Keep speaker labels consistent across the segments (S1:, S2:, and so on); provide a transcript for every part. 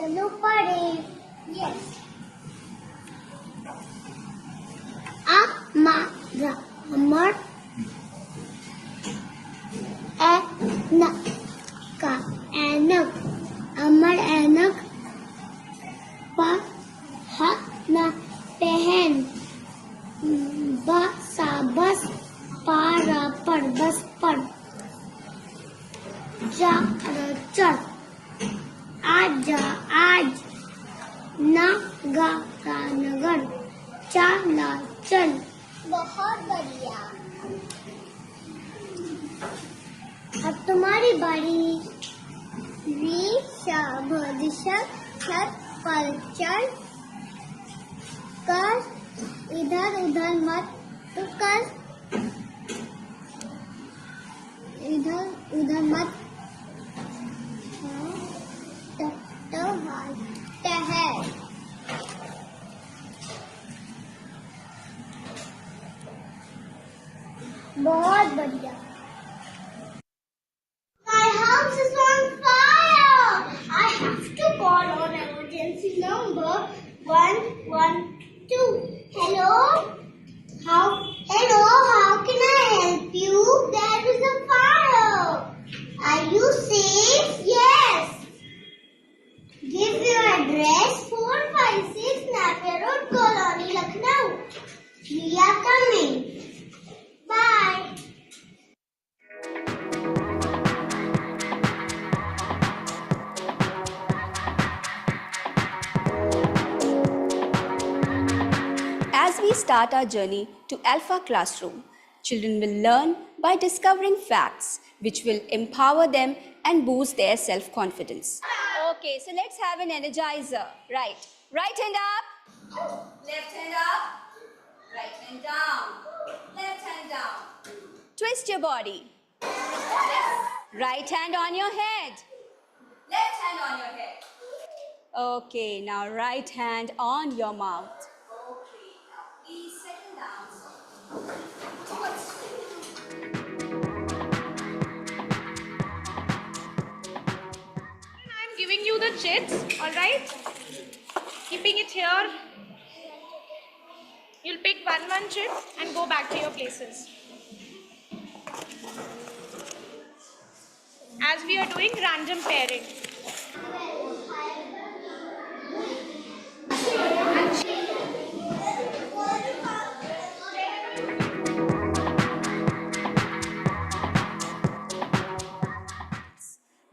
S1: चलो पढ़े. Yes. Amar एनक अमर एनक पहन बस पर बस पर चढ़ आज नगर चला चल. बहुत बढ़िया. अब तुम्हारी बारी. ऋषभ छत पर चढ़ कर इधर उधर मत कर टहल. बहुत बढ़िया. My house is on fire. I have to call on emergency number 112. Hello? How can I help you? There is a fire. Are you safe? Yes. Give your address 456 Napier Road, Colony, Lucknow. We are coming. Bye.
S2: As we start our journey to Alpha Classroom, children will learn by discovering facts which will empower them and boost their self-confidence. Okay, so let's have an energizer. Right. Right hand up. Left hand up. Right hand down. Left hand down. Twist your body. Right hand on your head. Left hand on your head. Okay, now right hand on your mouth. Okay, now please settle down.
S3: I'm giving you the chits, alright? Keeping it here. You'll pick one chit and go back to your places. As we are doing random pairing.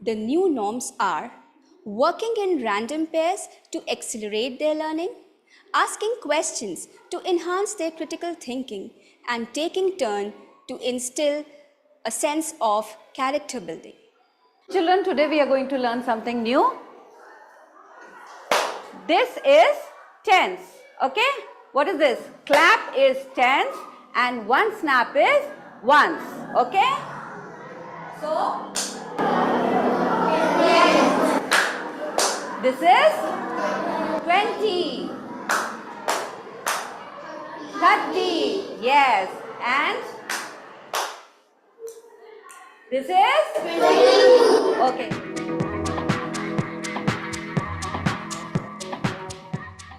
S2: The new norms are working in random pairs to accelerate their learning, asking questions to enhance their critical thinking, and taking turn to instill a sense of character building.
S4: Children, today we are going to learn something new. This is tense. Okay? What is this? Clap is tense and one snap is once. Okay? So, this is 20, 30, yes, and this is 20. Okay.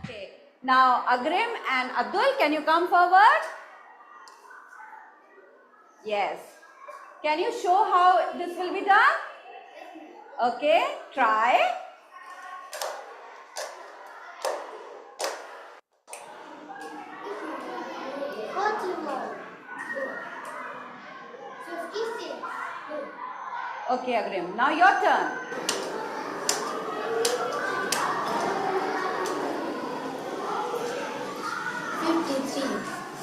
S4: Okay. Now, Agrim and Abdul, can you come forward? Yes. Can you show how this will be done? Okay, try. Okay, Agrim. Now your turn.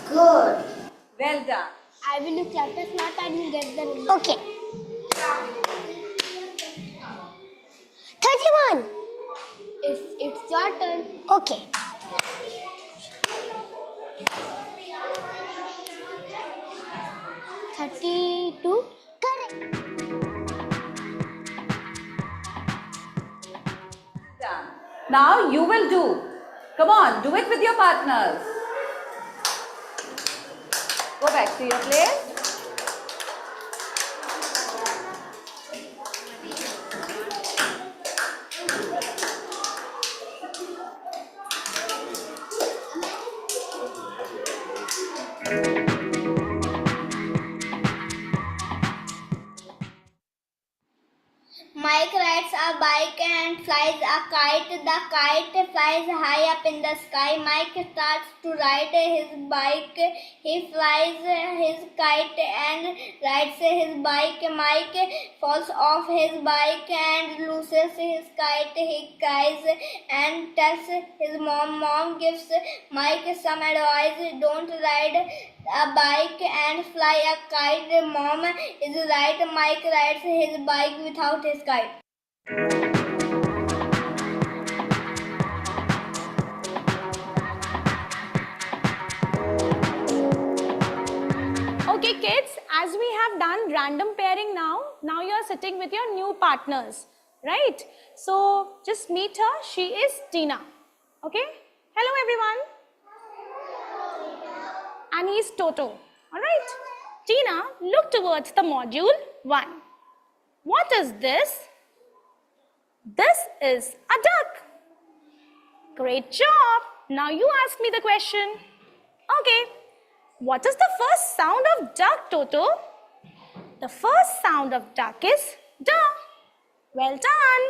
S1: Good.
S4: Well done.
S1: I will do chapter smart and you get the number. Okay. 31. It's your turn. Okay. 32. Correct.
S4: Done. Now you will do. Come on, do it with your partners. Go back to your place.
S1: a bike and flies a kite. The kite flies high up in the sky. Mike starts to ride his bike. He flies his kite and rides his bike. Mike falls off his bike and loses his kite. He cries and tells his mom. Mom gives Mike some advice. Don't ride a bike and fly a kite. Mom is right. Mike rides his bike without his kite.
S3: Okay kids, as we have done random pairing now you are sitting with your new partners, right? So just meet her. She is Tina. Okay? Hello everyone. And he is Toto. Alright? Tina, look towards the module 1. What is this? This is a duck. Great job. Now you ask me the question. Okay. What is the first sound of duck, Toto? The first sound of duck is duh. Well done.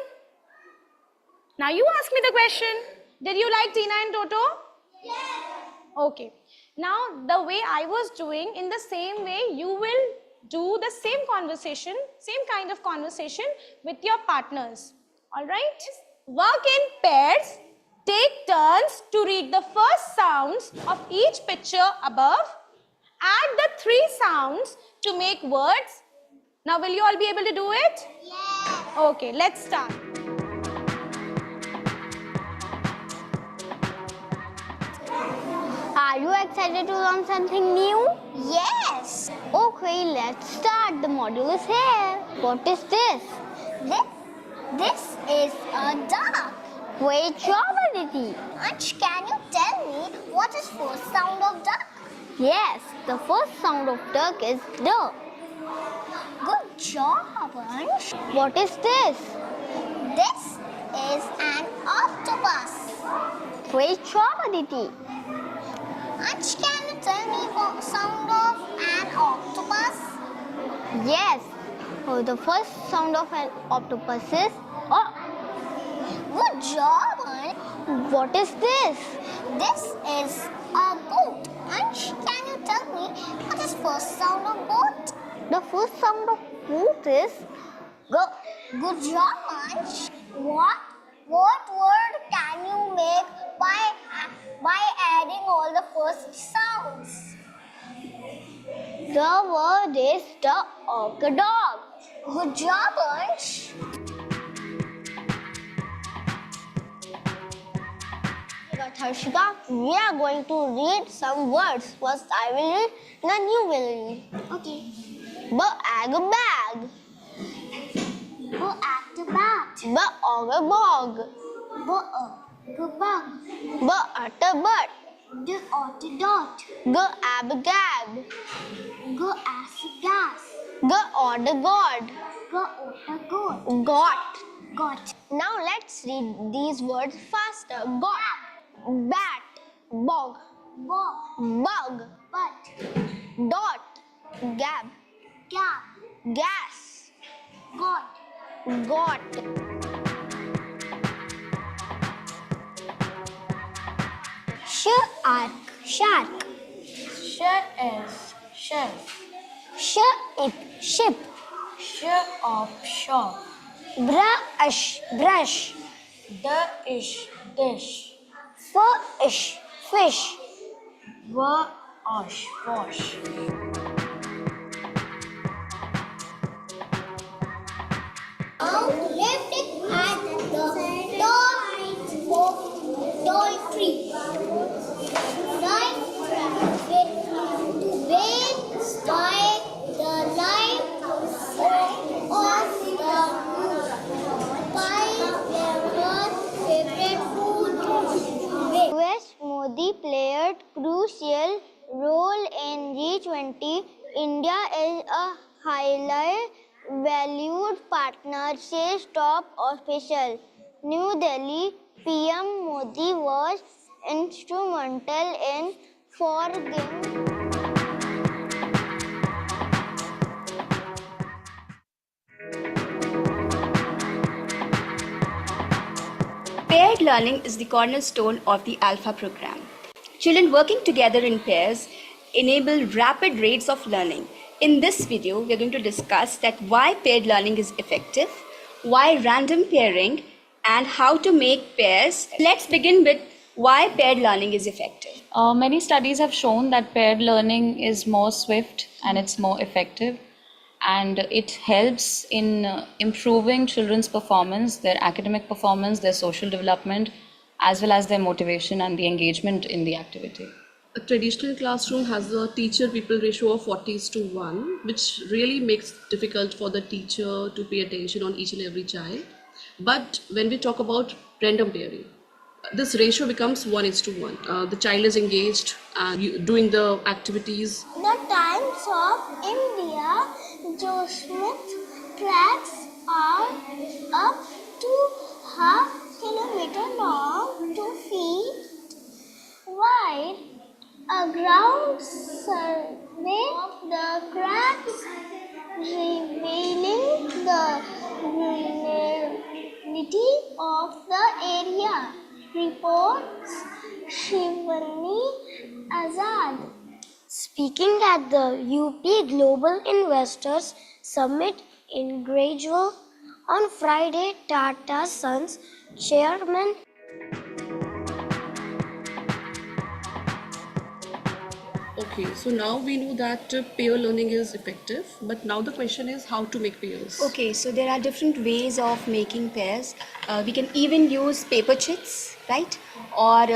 S3: Now you ask me the question. Did you like Tina and Toto? Yes. Okay. Now the way I was doing, in the same way you will do the same conversation, same kind of conversation with your partners. Alright? Work in pairs. Take turns to read the first sounds of each picture above. Add the 3 sounds to make words. Now will you all be able to do it?
S1: Yes.
S3: Okay, let's start.
S1: Are you excited to learn something new? Yes. Okay, let's start. The module is here. What is this? This is a duck. Great job, Aditi. Ansh, can you tell me what is first sound of duck? Yes, the first sound of duck is duh. Good job, Ansh. What is this? This is an octopus. Great job, Aditi. Ansh, can you tell me what sound of an octopus? Yes, the first sound of an octopus is oh. Good job, Ansh. What is this? This is a boat. Ansh, can you tell me what is first sound of boat? The first sound of boat is go. Good job, Ansh. What word can you make by adding all the first sounds? The word is dog of the dog. Good job, Ansh. Harshika, we are going to read some words. First I will read, then you will read. Okay. Bag a bag. At a bat. Og a bog. A bug. At a butt. At a dot. Ab a gab. As a gas. Od a god. Ot a goat. Got. Now let's read these words faster. Got. Bat, bog, bug, butt, dot, gab, gas, got. Shark. Ship, ship. Shop. Brush. Dish. Fish.
S5: Wash.
S1: Now left it at the top of tall tree. Right to wait by the light of the moon. Pie their favorite food. West Modi played crucial role in G20. India is a highly valued partner, says top official. New Delhi PM Modi was instrumental in forging
S2: Paired learning is the cornerstone of the Alpha program. Children working together in pairs enable rapid rates of learning. In this video, we are going to discuss that why paired learning is effective, why random pairing, and how to make pairs. Let's begin with why paired learning is effective.
S5: Many studies have shown that paired learning is more swift and it's more effective, and it helps in improving children's performance, their academic performance, their social development, as well as their motivation and the engagement in the activity.
S6: A traditional classroom has a teacher-pupil ratio of 40:1, which really makes it difficult for the teacher to pay attention on each and every child. But when we talk about random pairing, this ratio becomes 1:1. The child is engaged and doing the activities.
S1: The Times of India Joe Smith tracks are up to half kilometer long, 2 feet wide. A ground survey of the cracks revealing the vulnerability of the area, reports Shivani Azad. Speaking at the UP Global Investors Summit in Gradual on Friday, Tata Sons Chairman
S6: Okay, so now we know that pair learning is effective, but now the question is how to make pairs.
S2: Okay, so there are different ways of making pairs. We can even use paper chits, right? Or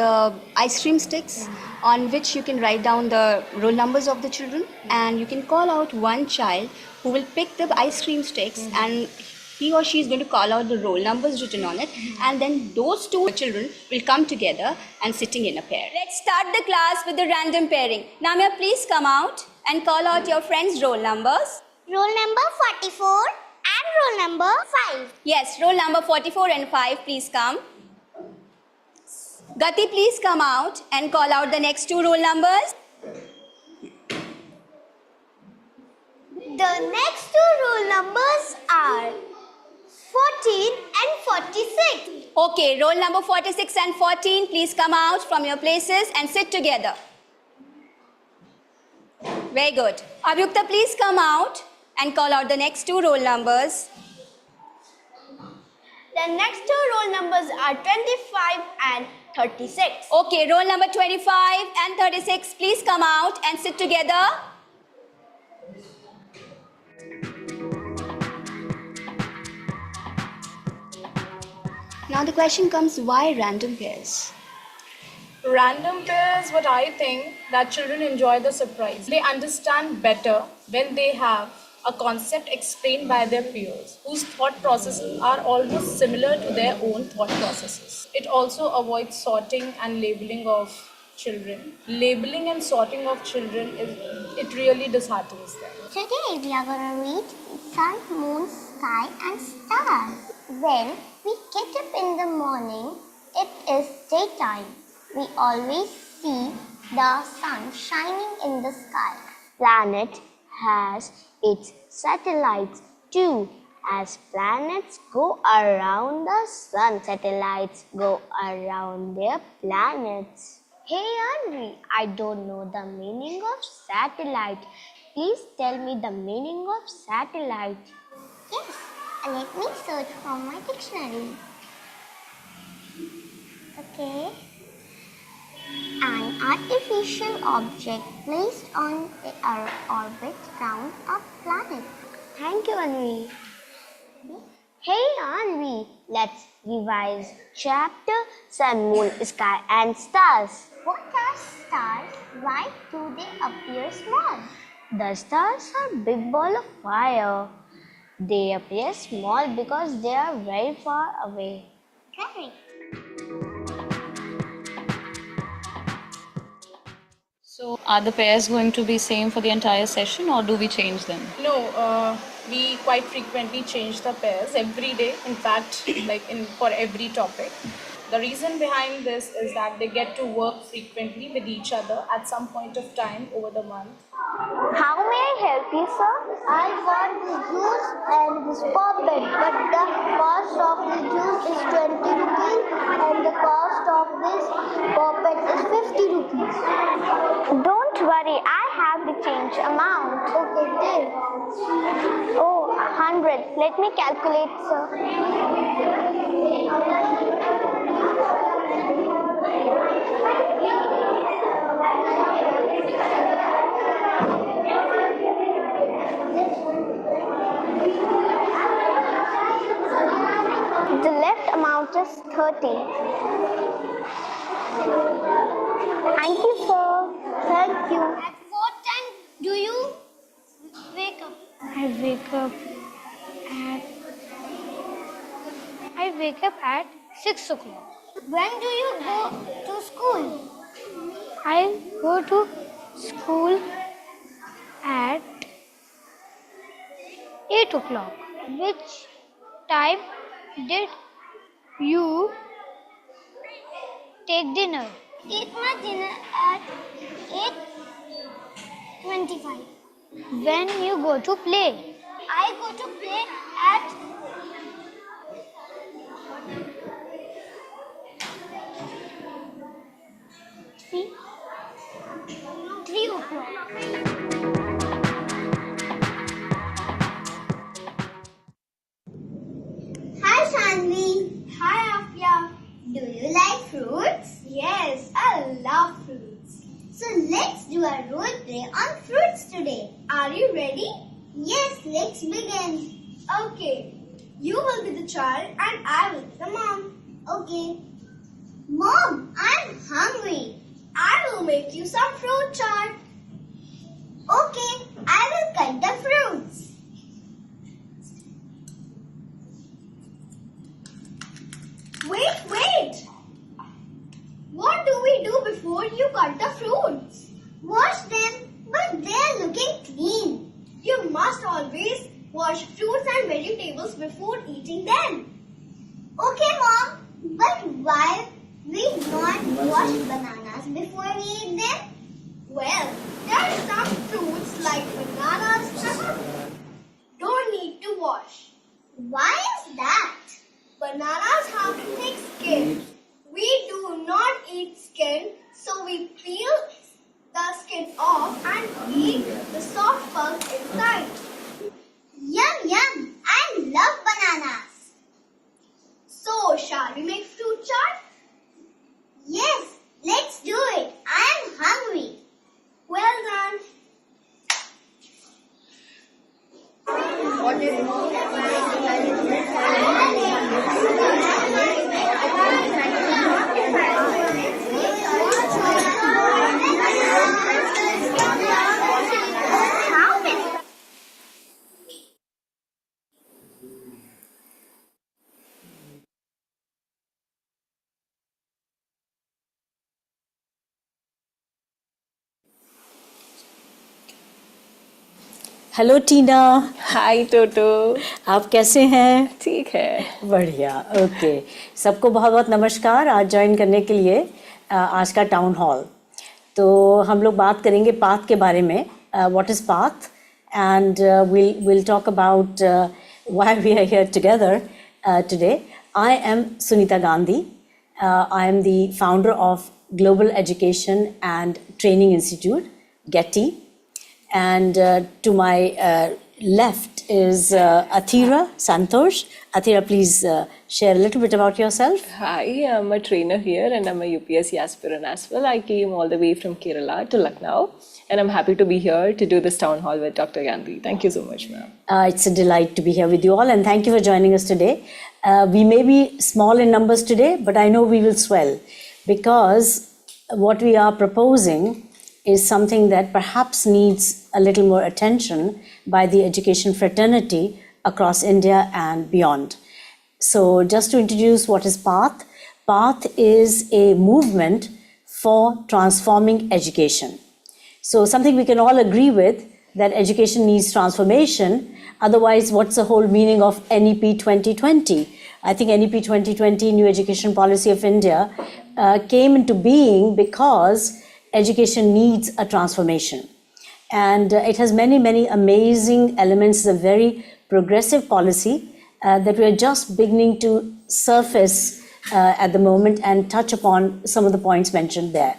S2: ice cream sticks on which you can write down the roll numbers of the children, and you can call out one child who will pick the ice cream sticks, and he or she is going to call out the roll numbers written on it, and then those two children will come together and sitting in a pair. Let's start the class with the random pairing. Namya, please come out and call out your friends' roll numbers.
S1: roll number 44 and roll number 5.
S2: Yes, roll number 44 and 5, please come. Gati, please come out and call out the next two roll numbers.
S1: The next two roll numbers are 14 and 46.
S2: Okay, roll number 46 and 14, please come out from your places and sit together. Very good. Abhyukta, please come out and call out the next two roll numbers.
S1: The next two roll numbers are 25 and 36.
S2: Okay, roll number 25 and 36, please come out and sit together. Now the question comes, why random pairs?
S3: Random pairs, what I think, that children enjoy the surprise. They understand better when they have a concept explained by their peers, whose thought processes are almost similar to their own thought processes. It also avoids sorting and labeling of children. Labeling and sorting of children, it really disheartens them.
S1: Today we are going to read Sun, Moon, Sky and Stars. When we get up in the morning, it is daytime. We always see the sun shining in the sky. Planet has its satellites too. As planets go around the sun, satellites go around their planets. Hey Henry, I don't know the meaning of satellite. Please tell me the meaning of satellite. Yes, let me search from my dictionary. Okay. An artificial object placed on an orbit around a planet. Thank you, Anvi. Hey, Anvi, let's revise chapter Sun, Moon, Sky and Stars. What are stars? Why do they appear small? The stars are big ball of fire. They appear small because they are very far away. Correct.
S5: So are the pairs going to be same for the entire session, or do we change them?
S3: No, we quite frequently change the pairs every day. In fact, for every topic. The reason behind this is that they get to work frequently with each other at some point of time over the month.
S1: How may I help you, sir? I want this juice and this puppet, but the cost of the juice is 20 rupees and the cost of this puppet is 50 rupees. Don't worry, I have the change amount. Okay, deal. Oh, 100. Let me calculate, sir. The left amount is 30. Thank you, sir. Thank you. At what time do you wake up?
S7: I wake up at 6 o'clock.
S1: When do you go to school?
S7: I go to school at 8 o'clock. Which time did you take dinner?
S1: Eat my dinner at 8:25.
S7: When you go to play?
S1: I go to play at 3 o'clock. Hi Shanvi. Hi Afia. Do you like fruits? Yes, I love fruits. So let's do a role play on fruits today. Are you ready? Yes, let's begin. Okay. You will be the child and I will be the mom. Okay. Mom, I'm hungry. I will make you some fruit chaat. Okay, I will cut the fruits. Wait! What do we do before you cut the fruits? Wash them, but they are looking clean. You must always wash fruits and vegetables before eating them. Okay, Mom, but why we not wash bananas before we eat them? Well, there are some fruits like bananas that don't need to wash. Why is that? Bananas have thick skin. We do not eat skin, so we peel the skin off and eat the soft pulp inside. Yum! I love bananas. So, shall we make fruit chaat? Yes, let's do it. I am hungry. Well done.
S8: Hello Tina.
S9: Hi Toto.
S8: आप कैसे हैं?
S9: ठीक है,
S8: बढ़िया। Okay, सबको बहुत बहुत नमस्कार आज ज्वाइन करने के लिए आज का टाउन हॉल। तो हम लोग बात करेंगे पाथ के बारे में, what is path, and we'll talk about why we are here together today. I am Sunita Gandhi. I am the founder of Global Education and Training Institute, Getty. And to my left is Athira Santosh. Athira, please share a little bit about yourself.
S9: Hi, I'm a trainer here and I'm a UPSC aspirant as well. I came all the way from Kerala to Lucknow and I'm happy to be here to do this town hall with Dr. Gandhi. Thank you so much, ma'am.
S8: It's a delight to be here with you all and thank you for joining us today. We may be small in numbers today, but I know we will swell because what we are proposing is something that perhaps needs a little more attention by the education fraternity across India and beyond. So just to introduce what is PATH, PATH is a movement for transforming education. So something we can all agree with, that education needs transformation. Otherwise, what's the whole meaning of NEP 2020? I think NEP 2020, New Education Policy of India, came into being because education needs a transformation. And it has many, many amazing elements. It's a very progressive policy that we are just beginning to surface at the moment and touch upon some of the points mentioned there.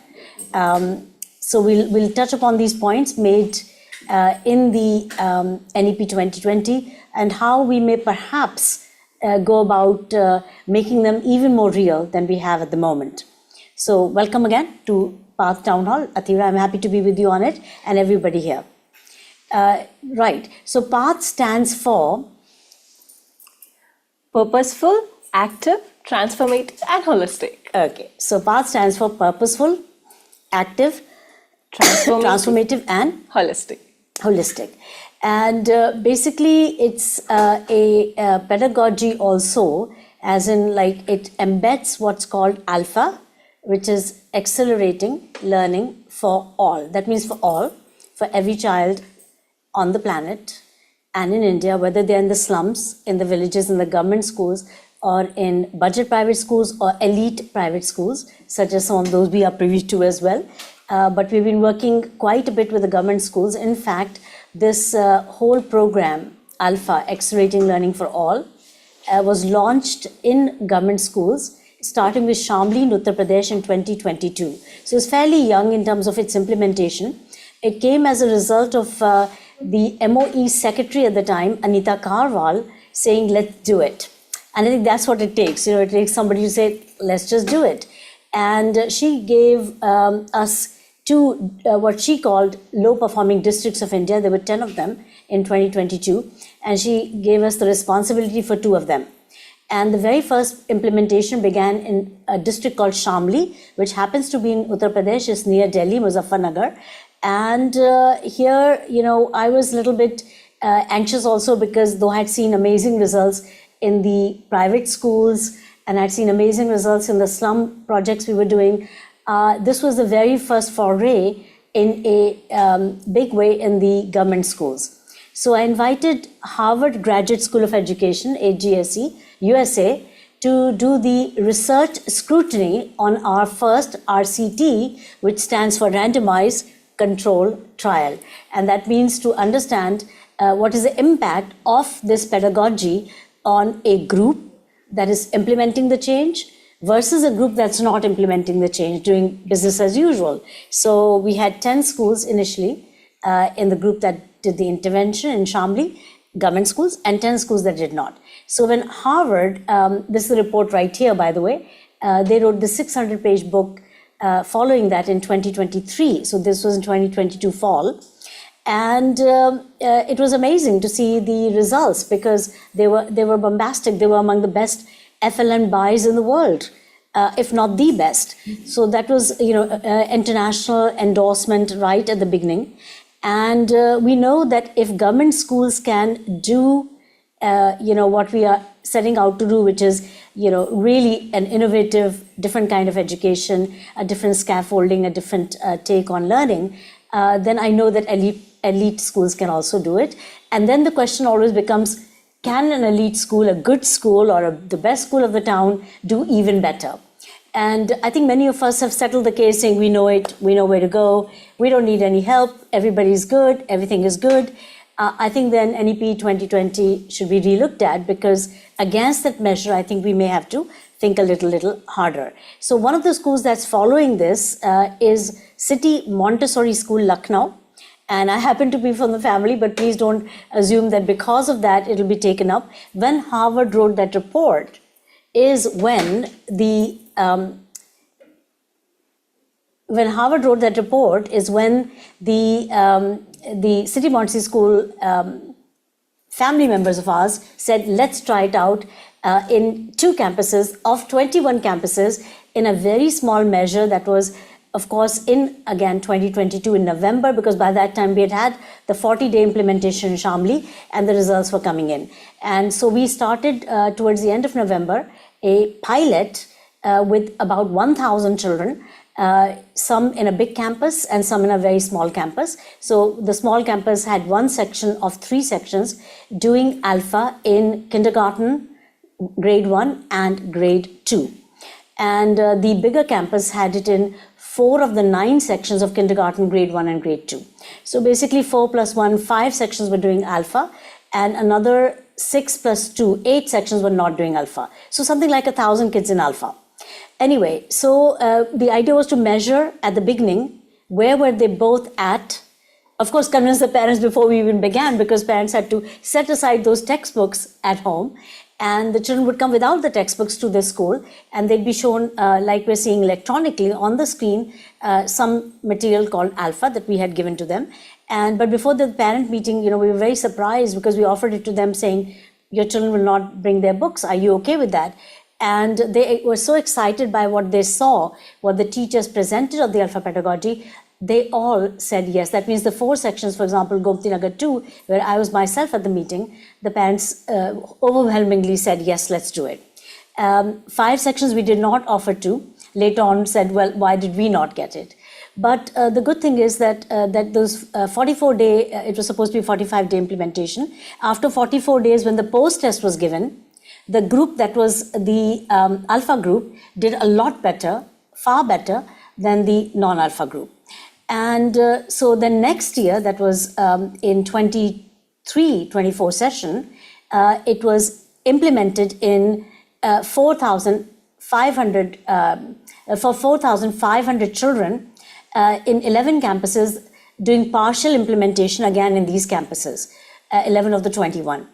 S8: So we'll touch upon these points made in the NEP 2020 and how we may perhaps go about making them even more real than we have at the moment. So welcome again to Path Town Hall. Athira, I'm happy to be with you on it and everybody here. Right, so PATH stands for
S9: Purposeful, active, transformative, and holistic.
S8: Okay, so PATH stands for purposeful, active, transformative and
S9: Holistic.
S8: holistic. And basically it's a pedagogy also, as in like it embeds what's called alpha, which is accelerating learning for all. That means for all, for every child on the planet and in India, whether they're in the slums, in the villages, in the government schools, or in budget private schools or elite private schools, such as some of those we are privy to as well. But we've been working quite a bit with the government schools. In fact, this whole program, Alpha, Accelerating Learning for All, was launched in government schools, starting with Shamli in Uttar Pradesh in 2022. So it's fairly young in terms of its implementation. It came as a result of the MOE secretary at the time, Anita Karwal, saying, let's do it. And I think that's what it takes. It takes somebody to say, let's just do it. And she gave us two, what she called low-performing districts of India. There were 10 of them in 2022. And she gave us the responsibility for 2 of them. And the very first implementation began in a district called Shamli, which happens to be in Uttar Pradesh. It's near Delhi, Muzaffarnagar. And here, I was a little bit anxious also because though I had seen amazing results in the private schools and I'd seen amazing results in the slum projects we were doing, this was the very first foray in a big way in the government schools. So I invited Harvard Graduate School of Education, HGSE, USA, to do the research scrutiny on our first RCT, which stands for Randomized Control Trial. And that means to understand what is the impact of this pedagogy on a group that is implementing the change versus a group that's not implementing the change, doing business as usual. So we had 10 schools initially in the group that did the intervention in Shamli, government schools, and 10 schools that did not. So when Harvard, this is the report right here, by the way, they wrote the 600-page book following that in 2023. So this was in 2022 fall. And it was amazing to see the results because they were bombastic. They were among the best FLN buys in the world, if not the best. So that was, international endorsement right at the beginning. And we know that if government schools can do, what we are setting out to do, which is, really an innovative, different kind of education, a different scaffolding, a different take on learning, then I know that elite schools can also do it. And then the question always becomes, can an elite school, a good school, or the best school of the town do even better? And I think many of us have settled the case saying we know it, we know where to go, we don't need any help, everybody's good, everything is good. I think then NEP 2020 should be relooked at because against that measure, I think we may have to think a little harder. So one of the schools that's following this is City Montessori School, Lucknow. And I happen to be from the family, but please don't assume that because of that, it'll be taken up. When Harvard wrote that report is when the City Montessori School family members of ours said, let's try it out in 2 campuses of 21 campuses in a very small measure that was, of course, in, again, 2022 in November, because by that time we had the 40-day implementation in Shamli and the results were coming in. And so we started towards the end of November a pilot with about 1,000 children some in a big campus and some in a very small campus. So the small campus had one section of 3 sections doing alpha in kindergarten, grade 1 and grade 2. And the bigger campus had it in 4 of the 9 sections of kindergarten, grade 1 and grade 2. So basically 4 plus 1, 5 sections were doing alpha, and another 6 plus 2, 8 sections were not doing alpha. So something like 1,000 kids in alpha. Anyway, so the idea was to measure at the beginning, where were they both at. Of course, convince the parents before we even began, because parents had to set aside those textbooks at home, and the children would come without the textbooks to the school, and they'd be shown, like we're seeing electronically on the screen, some material called alpha that we had given to them. But before the parent meeting, we were very surprised, because we offered it to them saying, your children will not bring their books. Are you okay with that? And they were so excited by what they saw, what the teachers presented of the alpha pedagogy. They all said yes. That means the 4 sections, for example, Gomti Nagar 2, where I was myself at the meeting, the parents overwhelmingly said, yes, let's do it. 5 sections we did not offer to, later on said, well, why did we not get it? But the good thing is that those 44-day, it was supposed to be 45-day implementation. After 44 days, when the post-test was given, the group that was the alpha group did a lot better, far better than the non-alpha group. And so the next year, that was in 23-24 session, it was implemented in 4,500 for 4,500 children in 11 campuses, doing partial implementation again in these campuses, 11 of the 21.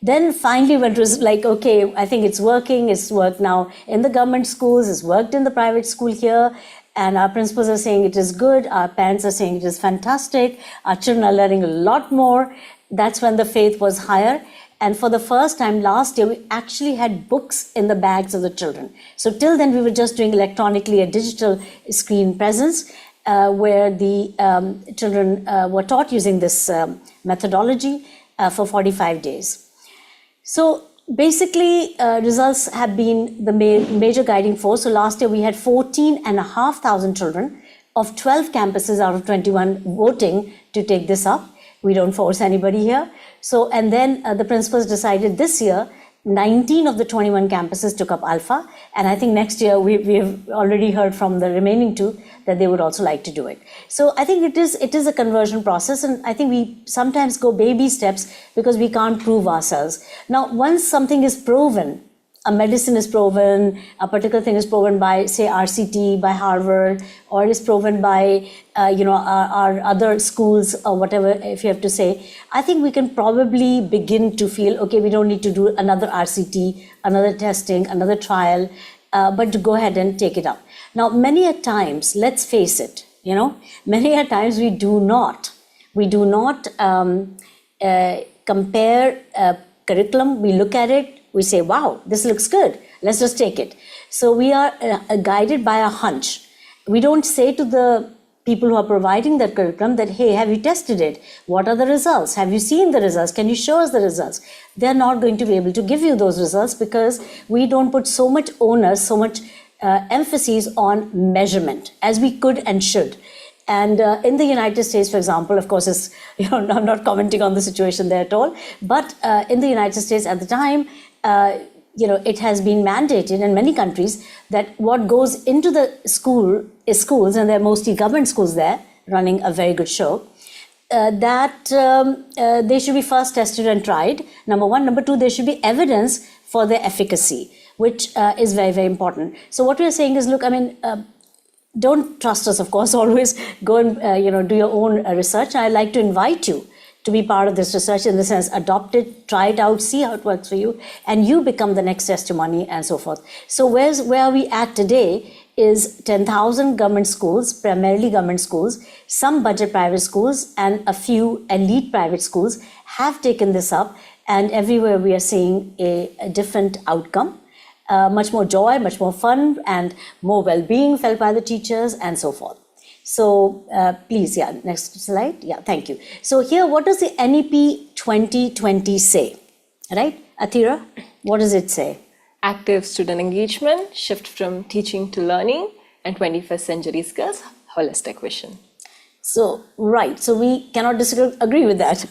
S8: Then finally, when it was like, okay, I think it's working, it's worked now in the government schools, it's worked in the private school here, and our principals are saying it is good, our parents are saying it is fantastic, our children are learning a lot more. That's when the faith was higher. And for the first time last year, we actually had books in the bags of the children. So till then, we were just doing electronically a digital screen presence, where the children were taught using this methodology for 45 days. So basically, results have been the major guiding force. So last year we had 14,500 children of 12 campuses out of 21 voting to take this up. We don't force anybody here. So, and then the principals decided this year, 19 of the 21 campuses took up alpha. And I think next year we have already heard from the remaining 2 that they would also like to do it. So I think it is a conversion process, and I think we sometimes go baby steps because we can't prove ourselves. Now, once something is proven, a medicine is proven, a particular thing is proven by, say, RCT, by Harvard, or is proven by, our other schools or whatever, if you have to say, I think we can probably begin to feel, okay, we don't need to do another RCT, another testing, another trial, but to go ahead and take it up. Now, many a times, let's face it, many a times we do not compare curriculum. We look at it, we say, wow, this looks good, let's just take it. So we are guided by a hunch. We don't say to the people who are providing that curriculum that, hey, have you tested it? What are the results? Have you seen the results? Can you show us the results? They're not going to be able to give you those results because we don't put so much onus, so much emphasis on measurement as we could and should. And in the United States, for example, of course, I'm not commenting on the situation there at all, but in the United States at the time, it has been mandated in many countries that what goes into the school is schools, and they're mostly government schools there, running a very good show, that they should be first tested and tried, number 1. Number 2, there should be evidence for their efficacy, which is very, very important. So what we're saying is, look, don't trust us, of course, always go and do your own research. I'd like to invite you to be part of this research, in the sense, adopt it, try it out, see how it works for you, and you become the next testimony, and so forth. So where are we at today is 10,000 government schools, primarily government schools, some budget private schools, and a few elite private schools have taken this up, and everywhere we are seeing a different outcome. Much more joy, much more fun, and more well-being felt by the teachers, and so forth. So please, next slide. Thank you. So here, what does the NEP 2020 say? Right, Athira, what does it say?
S9: Active student engagement, shift from teaching to learning, and 21st century skills, holistic vision.
S8: So, right, so we cannot disagree with that,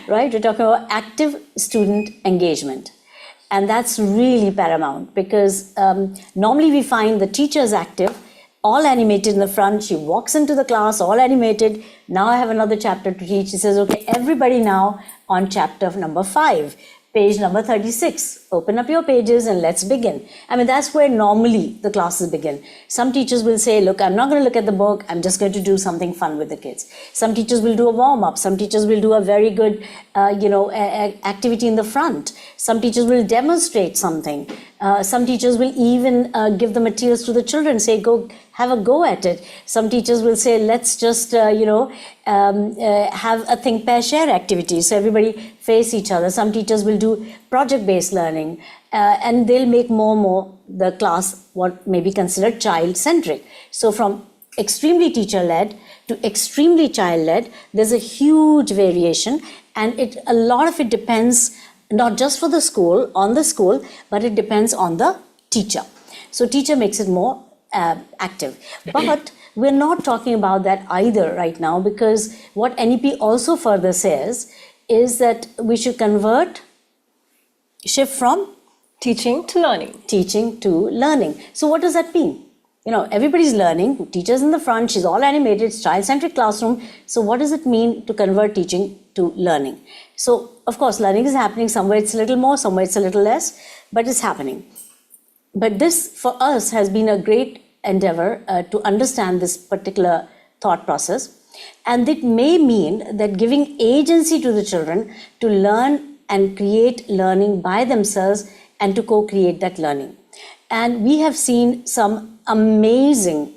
S8: right? We're talking about active student engagement. And that's really paramount because normally we find the teacher is active, all animated in the front. She walks into the class, all animated. Now I have another chapter to teach. She says, okay, everybody now on chapter number 5. Page number 36. Open up your pages and let's begin. I mean, that's where normally the classes begin. Some teachers will say, look, I'm not going to look at the book. I'm just going to do something fun with the kids. Some teachers will do a warm-up. Some teachers will do a very good, activity in the front. Some teachers will demonstrate something. Some teachers will even give the materials to the children, say, go have a go at it. Some teachers will say, let's just, have a think, pair, share activity. So everybody face each other. Some teachers will do project-based learning, and they'll make more the class what may be considered child-centric. So from extremely teacher-led to extremely child-led, there's a huge variation, and a lot of it depends not just for the school, but it depends on the teacher. So teacher makes it more active. But we're not talking about that either right now, because what NEP also further says is that we should shift from
S9: Teaching to learning.
S8: Teaching to learning. So what does that mean? Everybody's learning, teacher's in the front, she's all animated, it's child-centric classroom. So what does it mean to convert teaching to learning? So, of course, learning is happening. Somewhere it's a little more, somewhere it's a little less, but it's happening. But this, for us, has been a great endeavor to understand this particular thought process. And it may mean that giving agency to the children to learn and create learning by themselves and to co-create that learning. And we have seen some amazing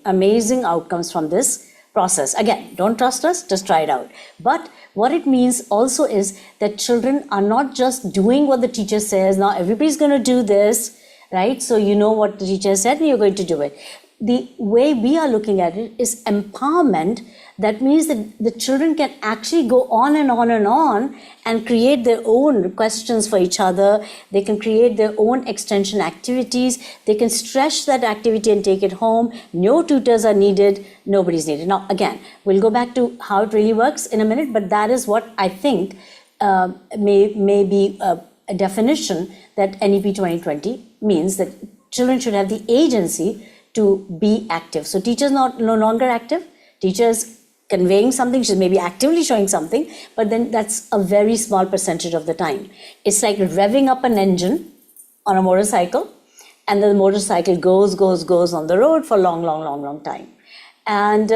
S8: outcomes from this process. Again, don't trust us, just try it out. But what it means also is that children are not just doing what the teacher says, now everybody's going to do this, right? So you know what the teacher said and you're going to do it. The way we are looking at it is empowerment. That means that the children can actually go on and on and on and create their own questions for each other. They can create their own extension activities. They can stretch that activity and take it home. No tutors are needed. Nobody's needed. Now, again, we'll go back to how it really works in a minute, but that is what I think may be a definition that NEP 2020 means, that children should have the agency to be active. So teachers no longer active. Teachers conveying something, she's maybe actively showing something, but then that's a very small percentage of the time. It's like revving up an engine on a motorcycle, and then the motorcycle goes on the road for long time. And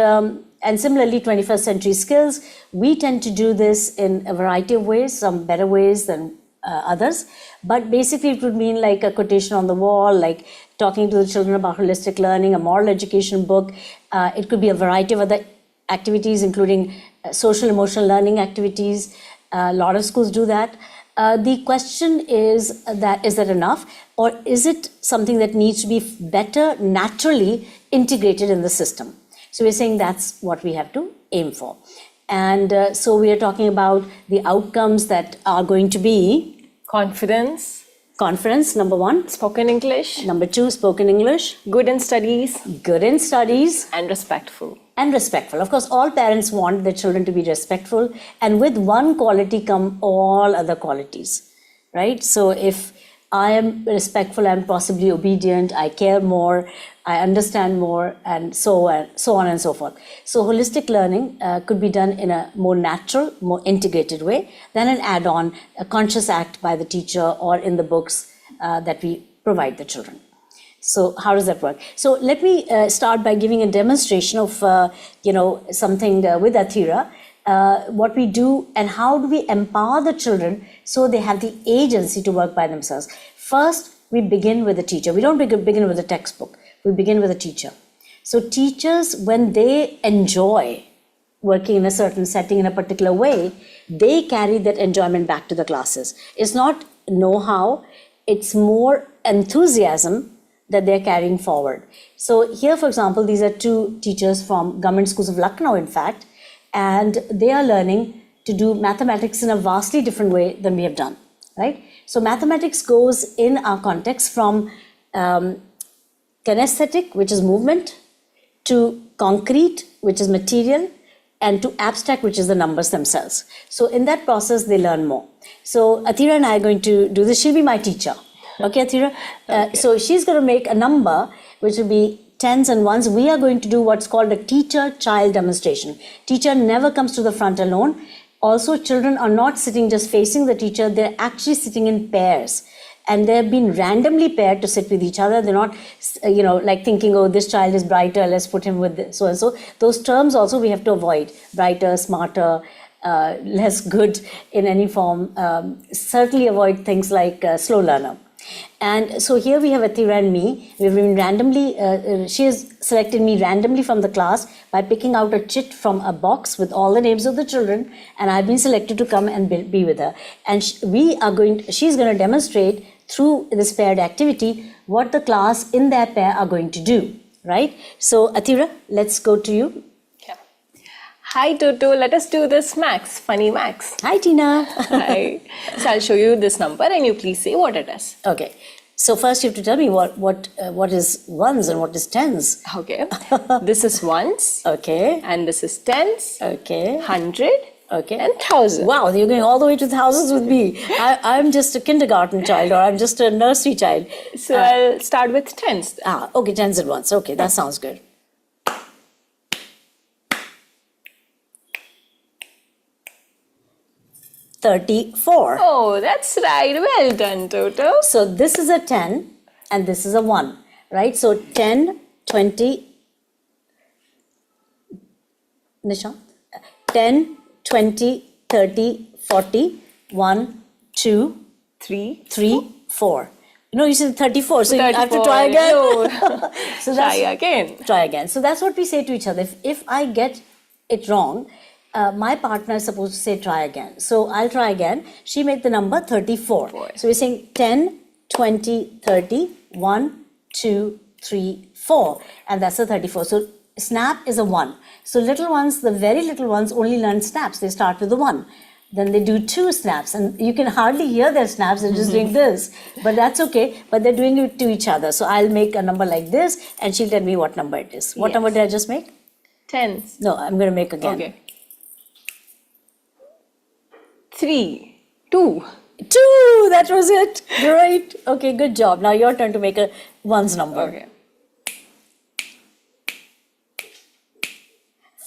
S8: similarly, 21st century skills, we tend to do this in a variety of ways, some better ways than others. But basically, it would mean like a quotation on the wall, like talking to the children about holistic learning, a moral education book. It could be a variety of other activities, including social emotional learning activities. A lot of schools do that. The question is that enough, or is it something that needs to be better naturally integrated in the system? So we're saying that's what we have to aim for. And so we are talking about the outcomes that are going to be
S9: Confidence,
S8: number 1.
S9: spoken English,
S8: Number 2, spoken English.
S9: good in studies,
S8: And
S9: respectful.
S8: Of course, all parents want their children to be respectful, and with one quality come all other qualities, right? So if I am respectful, I'm possibly obedient, I care more, I understand more, and so on and so forth. So holistic learning could be done in a more natural, more integrated way than an add-on, a conscious act by the teacher or in the books that we provide the children. So how does that work? So let me start by giving a demonstration of something with Athira, what we do and how do we empower the children so they have the agency to work by themselves. First, we begin with the teacher. We don't begin with a textbook. We begin with a teacher. So teachers, when they enjoy working in a certain setting in a particular way, they carry that enjoyment back to the classes. It's not know-how, it's more enthusiasm that they're carrying forward. So here, for example, these are 2 teachers from Government Schools of Lucknow, in fact, and they are learning to do mathematics in a vastly different way than we have done, right? So mathematics goes in our context from kinesthetic, which is movement, to concrete, which is material, and to abstract, which is the numbers themselves. So in that process, they learn more. So Athira and I are going to do this. She'll be my teacher. Okay, Athira? So she's going to make a number which will be tens and ones. We are going to do what's called a teacher-child demonstration. Teacher never comes to the front alone. Also, children are not sitting just facing the teacher. They're actually sitting in pairs. And they've been randomly paired to sit with each other. They're not, like thinking, oh, this child is brighter, let's put him with this, so and so. Those terms also we have to avoid. Brighter, smarter, less good in any form. Certainly avoid things like slow learner. And so here we have Athira and me. We've been randomly, she has selected me randomly from the class by picking out a chit from a box with all the names of the children, and I've been selected to come and be with her. And she's going to demonstrate through this paired activity what the class in their pair are going to do, right? So Athira, let's go to you.
S9: Hi Toto, let us do this Max, funny Max.
S8: Hi Tina.
S9: Hi. So I'll show you this number and you please say what it is.
S8: Okay. So first you have to tell me what is ones and what is tens.
S9: Okay. This is ones.
S8: Okay.
S9: And this is tens.
S8: Okay.
S9: 100.
S8: Okay.
S9: And 1,000.
S8: Wow, you're going all the way to thousands with me. I'm just a kindergarten child, or I'm just a nursery child.
S9: So I'll start with tens.
S8: Okay, tens and ones. Okay, that sounds good. $34.
S9: Oh, that's right. Well done, Toto.
S8: So this is a 10 and this is a 1, right? So 10, 20, Nishant? 10, 20, 30, 40, 1, 2, 3, 4. You said 34, so 34. You have to try again.
S9: No. So try again.
S8: Try again. So that's what we say to each other. If I get it wrong, my partner is supposed to say try again. So I'll try again. She made the number 34. So we're saying 10, 20, 30, 1, 2, 3, 4. And that's the 34. So snap is a 1. So little ones, the very little ones only learn snaps. They start with the 1. Then they do 2 snaps. And you can hardly hear their snaps. They're just doing this. But that's okay. But they're doing it to each other. So I'll make a number like this and she'll tell me what number it is. What number did I just make?
S9: Tens.
S8: No, I'm going to make again.
S9: Okay. 3, 2.
S8: 2, that was it. Great. Okay, good job. Now your turn to make a ones number.
S9: Okay.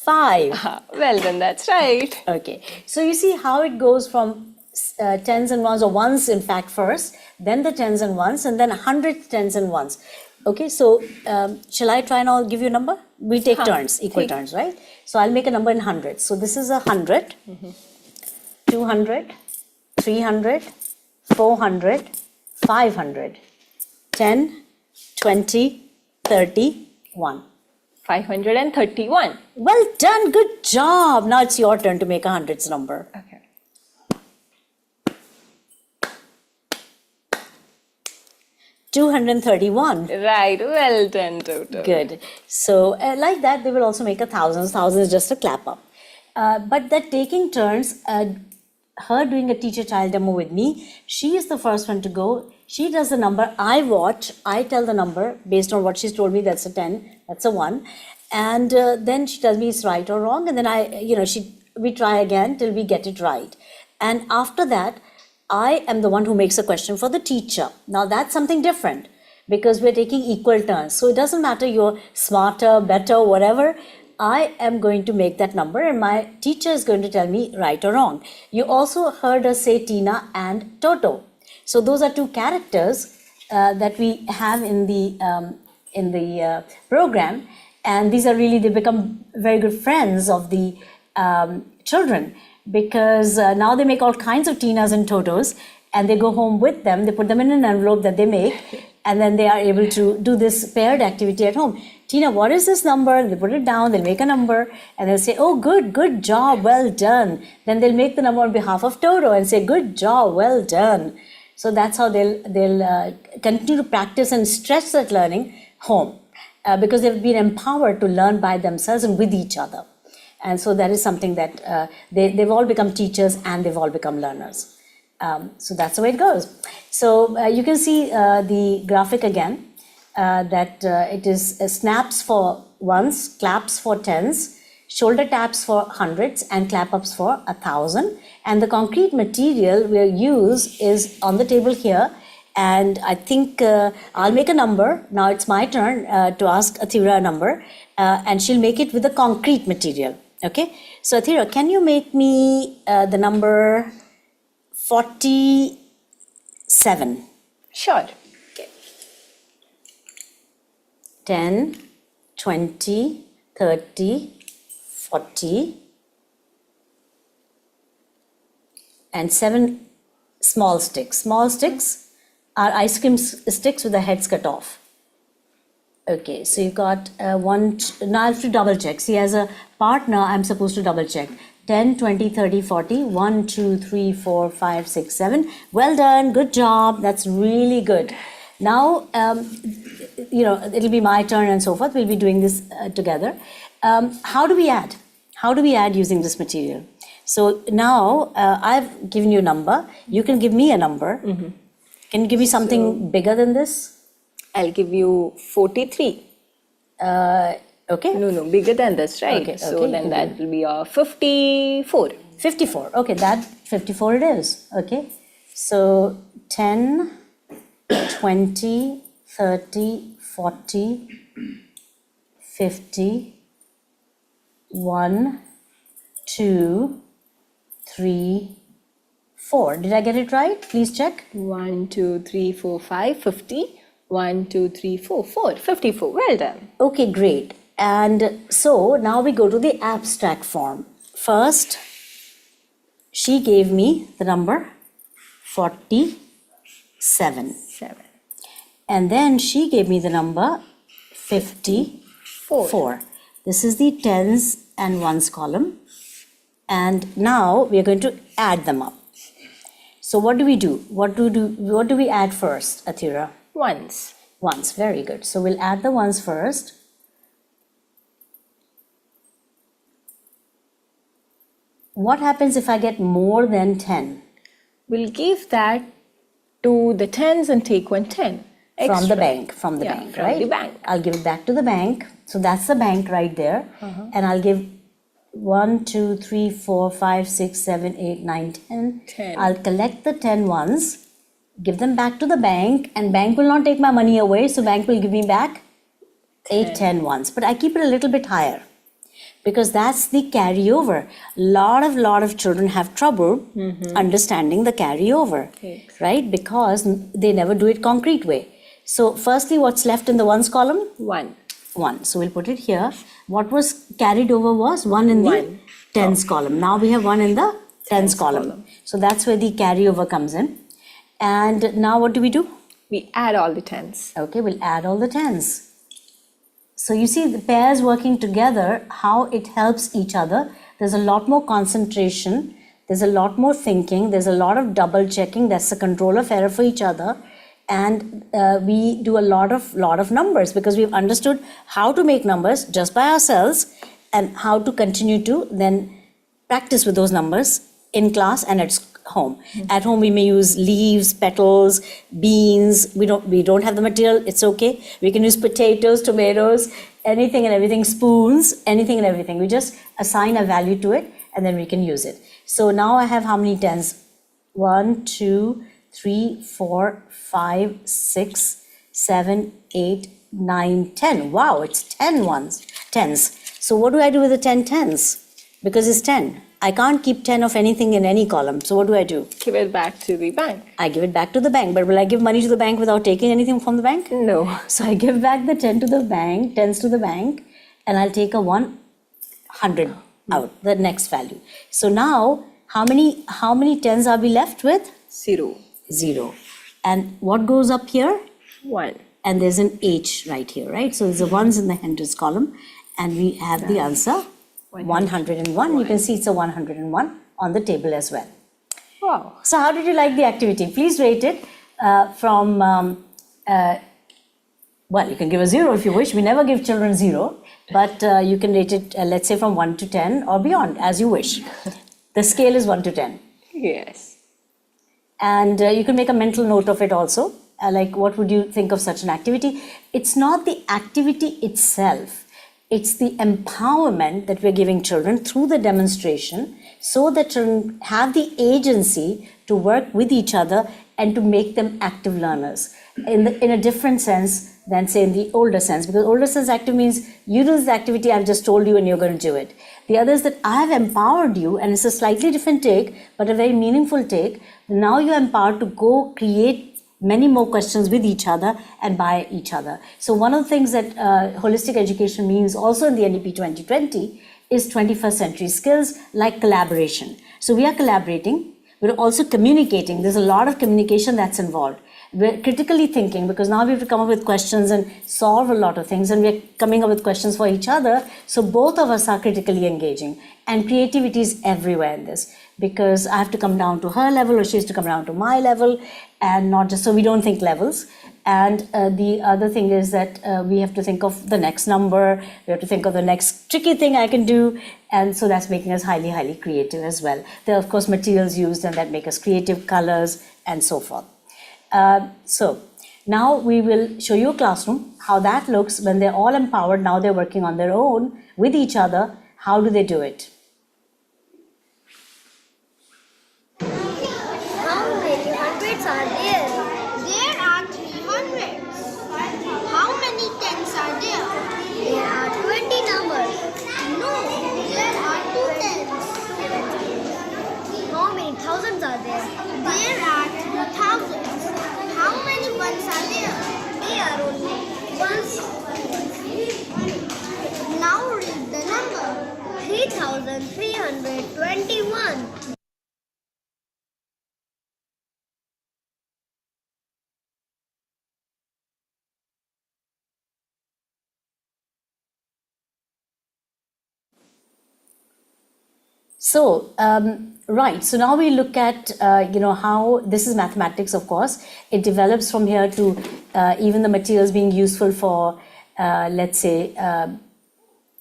S8: 5.
S9: Well done, that's right.
S8: Okay. So you see how it goes from tens and ones, or ones in fact first, then the tens and ones, and then 100 tens and ones. Okay, so shall I try and I'll give you a number? We take turns, equal turns, right? So I'll make a number in hundreds. So this is 100. 200, 300, 400, 500, 10, 20, 30, 1.
S9: 531.
S8: Well done, good job. Now it's your turn to make a hundreds number.
S9: Okay.
S8: 231.
S9: Right, well done, Toto.
S8: Good. So like that, they will also make a thousands. Thousand is just a clap up. But that taking turns, her doing a teacher-child demo with me, she is the first one to go. She does the number, I watch, I tell the number based on what she's told me. That's a 10, that's a 1. And then she tells me it's right or wrong. And then we try again till we get it right. And after that, I am the one who makes a question for the teacher. Now that's something different because we're taking equal turns. So it doesn't matter you're smarter, better, whatever. I am going to make that number and my teacher is going to tell me right or wrong. You also heard us say Tina and Toto. So those are 2 characters that we have in the program, and these are really, they become very good friends of the children because now they make all kinds of Tinas and Totos and they go home with them. They put them in an envelope that they make and then they are able to do this paired activity at home. Tina, what is this number? They put it down, they'll make a number and they'll say, oh, good job, well done. Then they'll make the number on behalf of Toto and say, good job, well done. So that's how they'll continue to practice and stretch that learning home because they've been empowered to learn by themselves and with each other. And so that is something that they've all become teachers and they've all become learners. So that's the way it goes. So you can see the graphic again. that it is snaps for ones, claps for tens, shoulder taps for hundreds, and clap ups for 1,000. And the concrete material we'll use is on the table here. And I think I'll make a number. Now it's my turn to ask Athira a number, and she'll make it with the concrete material. Okay? So Athira, can you make me the number 47?
S9: Sure.
S8: 10, 20, 30, 40, and 7 small sticks. Small sticks are ice cream sticks with the heads cut off. Okay, so you got one. Now I have to double check. See, as a partner, I'm supposed to double check. 10, 20, 30, 40. 1, 2, 3, 4, 5, 6, 7. Well done. Good job. That's really good. Now, it'll be my turn and so forth. We'll be doing this together. How do we add? How do we add using this material? So now I've given you a number. You can give me a number. Mm-hmm. Can you give me something bigger than this?
S9: I'll give you 43.
S8: Okay.
S9: No, bigger than this, right?
S8: Okay,
S9: So then that will be 54.
S8: 54. Okay, that 54 it is. Okay. So 10, 20, 30, 40, 50, 1, 2, 3, 4. Did I get it right? Please check.
S9: 1, 2, 3, 4, 5, 50. 1, 2, 3, 4, 4. 54. Well done.
S8: Okay, great. And so now we go to the abstract form. First, she gave me the number 47. And then she gave me the number 54. This is the tens and ones column. And now we are going to add them up. So what do we do? What do we add first, Athira?
S9: Ones.
S8: Ones, very good. So we'll add the ones first. What happens if I get more than 10?
S9: We'll give that to the tens and take 1 10. Extra.
S8: From the bank,
S9: from
S8: right?
S9: the bank.
S8: I'll give it back to the bank. So that's the bank right there. And I'll give 1, 2, 3, 4, 5, 6, 7, 8, 9, 10.
S9: 10.
S8: I'll collect the 10 ones, give them back to the bank, and bank will not take my money away, so bank will give me back 8, 10 ones. But I keep it a little bit higher because that's the carryover. Lot of children have trouble understanding the carryover, right? Because they never do it concrete way. So firstly, what's left in the ones column?
S9: 1.
S8: 1. So we'll put it here. What was carried over was 1 in the tens column. Now we have 1 in the tens column. So that's where the carryover comes in. And now what do?
S9: We add all the tens.
S8: Okay, we'll add all the tens. So you see the pairs working together, how it helps each other. There's a lot more concentration. There's a lot more thinking. There's a lot of double checking. That's the control of error for each other. And we do a lot of numbers because we've understood how to make numbers just by ourselves and how to continue to then practice with those numbers in class and at home. At home we may use leaves, petals, beans. We don't have the material, it's okay. We can use potatoes, tomatoes, anything and everything, spoons, anything and everything. We just assign a value to it and then we can use it. So now I have how many tens? 1, 2, 3, 4, 5, 6, 7, 8, 9, 10. Wow, it's 10 tens. So what do I do with the 10 tens? Because it's 10. I can't keep 10 of anything in any column. So what do?
S9: Give it back to the bank.
S8: I give it back to the bank. But will I give money to the bank without taking anything from the bank?
S9: No.
S8: So I give back the 10 to the bank, tens to the bank, and I'll take a 100 out, the next value. So now, how many tens are we left with?
S9: 0.
S8: And what goes up here?
S9: 1.
S8: And there's an H right here, right? So there's a ones in the hundreds column, and we have the answer 101. You can see it's a 101 on the table as well.
S9: Wow.
S8: So how did you like the activity? Please rate it from, well, you can give a 0 if you wish. We never give children 0, but you can rate it, let's say from 1 to 10 or beyond, as you wish. The scale is 1 to 10.
S9: Yes.
S8: And you can make a mental note of it also. like what would you think of such an activity? It's not the activity itself, it's the empowerment that we're giving children through the demonstration, so that children have the agency to work with each other and to make them active learners in a different sense than, say, in the older sense. Because older sense active means you do this activity, I've just told you and you're going to do it. The other is that I have empowered you, and it's a slightly different take, but a very meaningful take. Now you're empowered to go create many more questions with each other and by each other. So one of the things that holistic education means also in the NEP 2020 is 21st century skills like collaboration. So we are collaborating, we're also communicating. There's a lot of communication that's involved. We're critically thinking, because now we have to come up with questions and solve a lot of things, and we're coming up with questions for each other. So both of us are critically engaging, and creativity is everywhere in this, because I have to come down to her level or she has to come down to my level, and not just, so we don't think levels. And the other thing is that we have to think of the next number, we have to think of the next tricky thing I can do, and so that's making us highly, highly creative as well. There are of course materials used and that make us creative, colors and so forth. So now we will show you a classroom, how that looks when they're all empowered. Now they're working on their own with each other. How do they do it?
S1: How many hundreds are there? There are 300. How many tens are there? There are 20 numbers. No, there are 2 tens. How many thousands are there? There are 2,000. How many ones are there? There are only ones. Now read the number. 3,321.
S8: So, right, so now we look at, how this is mathematics, of course. It develops from here to even the materials being useful for, let's say,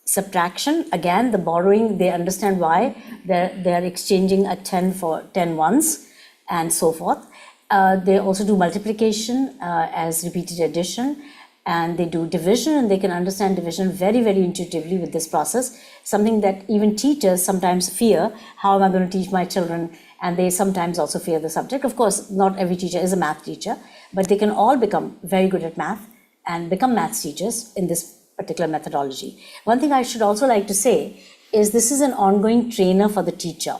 S8: subtraction. Again, the borrowing, they understand why. They're exchanging a 10 for 10 ones and so forth. They also do multiplication as repeated addition. And they do division, and they can understand division very, very intuitively with this process, something that even teachers sometimes fear. How am I going to teach my children? And they sometimes also fear the subject. Of course, not every teacher is a math teacher, but they can all become very good at math and become maths teachers in this particular methodology. One thing I should also like to say is this is an ongoing trainer for the teacher.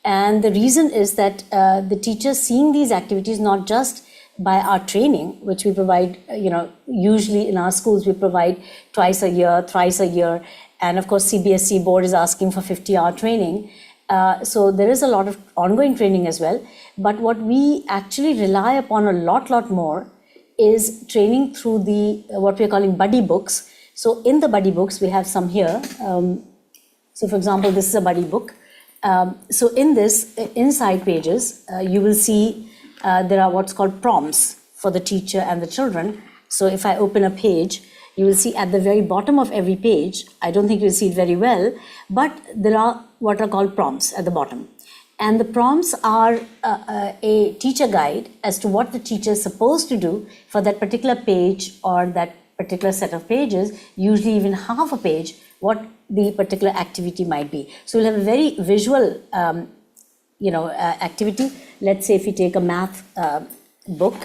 S8: And the reason is that the teacher seeing these activities not just by our training, which we provide, usually in our schools, we provide twice a year, thrice a year. And of course, CBSE board is asking for 50-hour training. So there is a lot of ongoing training as well. But what we actually rely upon a lot more is training through the, what we're calling buddy books. So in the buddy books, we have some here. So for example, this is a buddy book. So in this, inside pages, you will see there are what's called prompts for the teacher and the children. So if I open a page, you will see at the very bottom of every page, I don't think you'll see it very well, but there are what are called prompts at the bottom. And the prompts are a teacher guide as to what the teacher is supposed to do for that particular page or that particular set of pages, usually even half a page, what the particular activity might be. So we'll have a very visual activity. Let's say if you take a math book,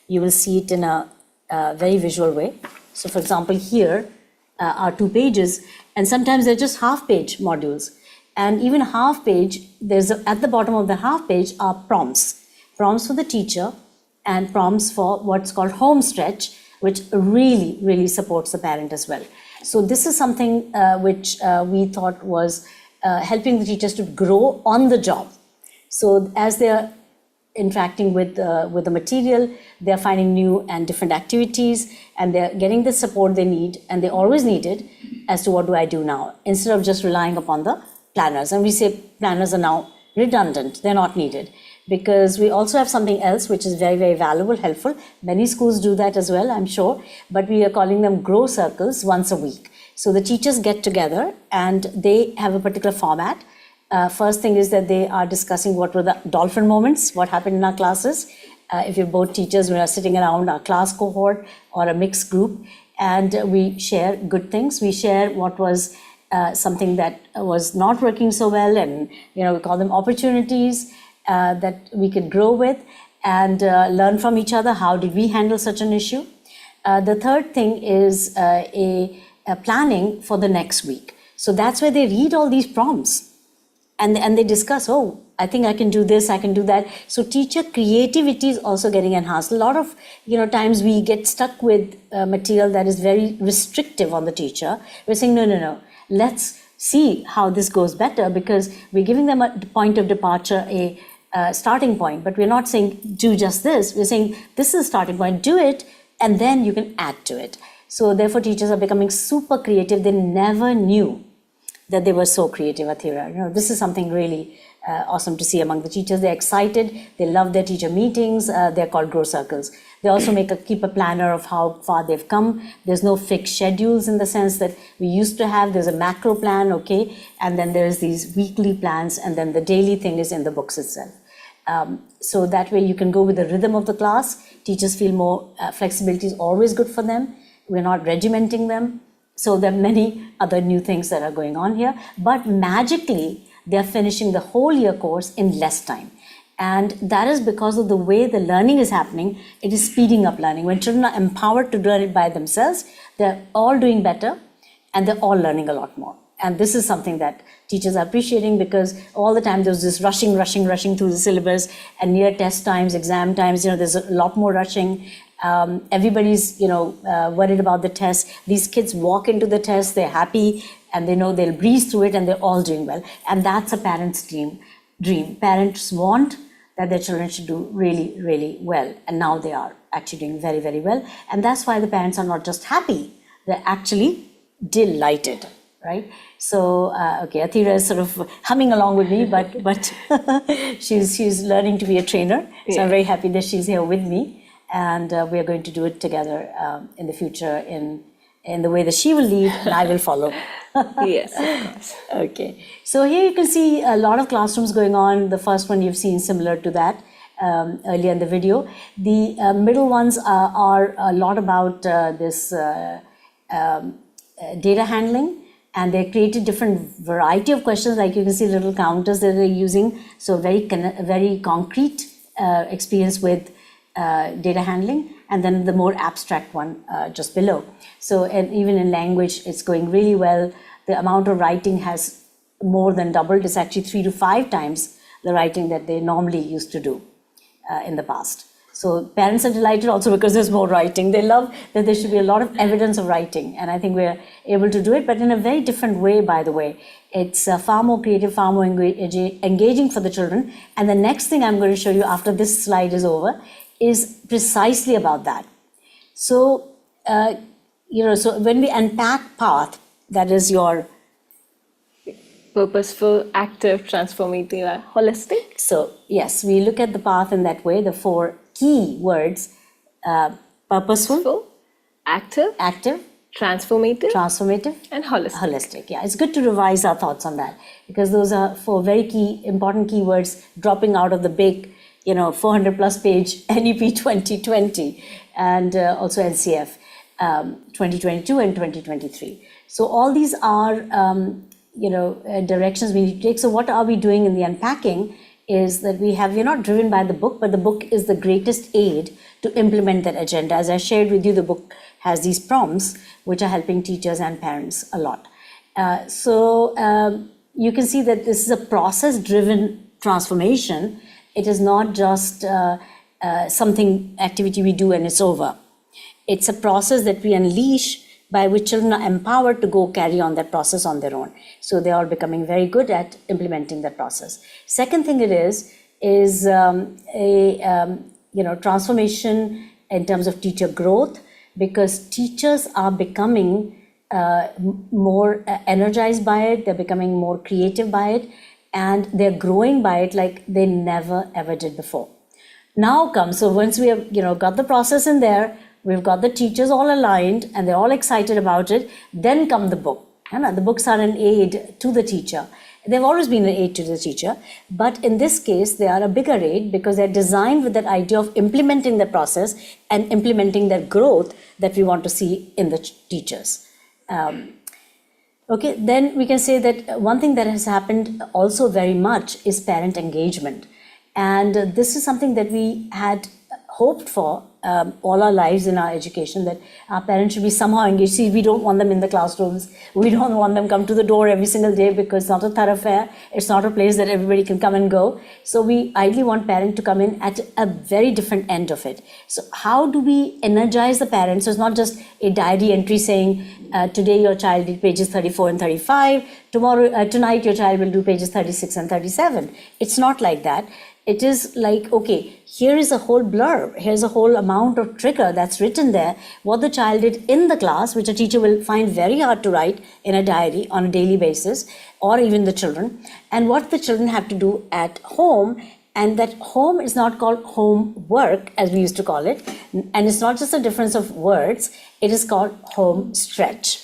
S8: you will see it in a very visual way. So for example, here are 2 pages, and sometimes they're just half-page modules. And even half-page, at the bottom of the half-page are prompts for the teacher and prompts for what's called home stretch, which really, really supports the parent as well. So this is something which we thought was helping the teachers to grow on the job. So as they're interacting with the material, they're finding new and different activities, and they're getting the support they need, and they always need it, as to what do I do now, instead of just relying upon the planners. And we say planners are now redundant, they're not needed, because we also have something else which is very, very valuable, helpful. Many schools do that as well, I'm sure, but we are calling them grow circles once a week. So the teachers get together and they have a particular format. First thing is that they are discussing what were the dolphin moments, what happened in our classes, if you're both teachers, we are sitting around our class cohort or a mixed group, and we share good things. We share what was something that was not working so well, and we call them opportunities that we could grow with and learn from each other. How did we handle such an issue? The third thing is a planning for the next week. So that's where they read all these prompts and they discuss, oh, I think I can do this, I can do that. So teacher creativity is also getting enhanced. A lot of times we get stuck with material that is very restrictive on the teacher. We're saying, no, let's see how this goes better, because we're giving them a point of departure, a starting point, but we're not saying do just this. We're saying this is a starting point, do it, and then you can add to it. So therefore teachers are becoming super creative. They never knew that they were so creative, Athira. This is something really awesome to see among the teachers. They're excited, they love their teacher meetings, they're called Grow Circles. They also keep a planner of how far they've come. There's no fixed schedules in the sense that we used to have. There's a macro plan, okay, and then there's these weekly plans, and then the daily thing is in the books itself. So that way you can go with the rhythm of the class. Teachers feel more flexibility is always good for them. We're not regimenting them. So there are many other new things that are going on here, but magically they're finishing the whole year course in less time. And that is because of the way the learning is happening. It is speeding up learning. When children are empowered to learn it by themselves, they're all doing better and they're all learning a lot more. And this is something that teachers are appreciating, because all the time there was this rushing through the syllabus, and near test times, exam times, there's a lot more rushing. Everybody's, worried about the test. These kids walk into the test, they're happy, and they know they'll breeze through it, and they're all doing well. And that's a parent's dream. Parents want that their children should do really, really well. And now they are actually doing very, very well. And that's why the parents are not just happy, they're actually delighted, right? So, okay, Athira is sort of humming along with me, but she's learning to be a trainer. So I'm very happy that she's here with me. And we are going to do it together in the future in the way that she will lead and I will follow.
S9: Yes, of course.
S8: Okay. So here you can see a lot of classrooms going on. The first one you've seen similar to that earlier in the video. The middle ones are a lot about this data handling, and they created different variety of questions. Like you can see little counters that they're using. So very concrete experience with data handling, and then the more abstract one just below. So, and even in language, it's going really well. The amount of writing has more than doubled. It's actually 3 to 5 times the writing that they normally used to do in the past. So parents are delighted also because there's more writing. They love that there should be a lot of evidence of writing, and I think we're able to do it, but in a very different way, by the way. It's far more creative, far more engaging for the children. And the next thing I'm going to show you after this slide is over is precisely about that. So, so when we unpack path, that is your
S9: Purposeful, active, transformative, and holistic.
S8: So yes, we look at the path in that way, the 4 key words, purposeful,
S9: Active, transformative, and holistic.
S8: Holistic, yeah. It's good to revise our thoughts on that, because those are 4 very important keywords dropping out of the big 400 plus page NEP 2020 and also NCF 2022 and 2023. So all these are, directions we need to take. So what are we doing in the unpacking is that we're not driven by the book, but the book is the greatest aid to implement that agenda. As I shared with you, the book has these prompts which are helping teachers and parents a lot. So you can see that this is a process-driven transformation. It is not just activity we do and it's over. It's a process that we unleash by which children are empowered to go carry on that process on their own. So they are becoming very good at implementing that process. Second thing it is transformation in terms of teacher growth, because teachers are becoming more energized by it, they're becoming more creative by it, and they're growing by it like they never ever did before. Now comes, so once we have got the process in there, we've got the teachers all aligned and they're all excited about it, then come the book. The books are an aid to the teacher. They've always been an aid to the teacher, but in this case, they are a bigger aid because they're designed with that idea of implementing the process and implementing that growth that we want to see in the teachers. Okay, then we can say that one thing that has happened also very much is parent engagement. And this is something that we had hoped for all our lives in our education, that our parents should be somehow engaged. See, we don't want them in the classrooms. We don't want them come to the door every single day because it's not a thoroughfare. It's not a place that everybody can come and go. So we ideally want parents to come in at a very different end of it. So how do we energize the parents? So it's not just a diary entry saying, today your child did pages 34 and 35. Tonight your child will do pages 36 and 37. It's not like that. It is like, okay, here is a whole blurb, here's a whole amount of trigger that's written there, what the child did in the class, which a teacher will find very hard to write in a diary on a daily basis, or even the children, and what the children have to do at home. And that home is not called homework, as we used to call it, and it's not just a difference of words, it is called home stretch.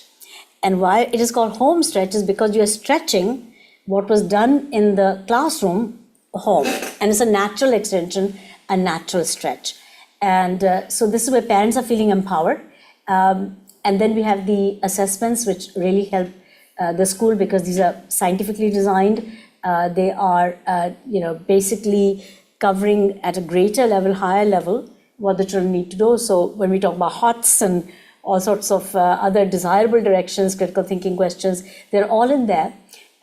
S8: And why it is called home stretch is because you are stretching what was done in the classroom home, and it's a natural extension, a natural stretch. And so this is where parents are feeling empowered. And then we have the assessments, which really help the school because these are scientifically designed. They are basically covering at a greater level, higher level, what the children need to do. So when we talk about HOTS and all sorts of other desirable directions, critical thinking questions, they're all in there.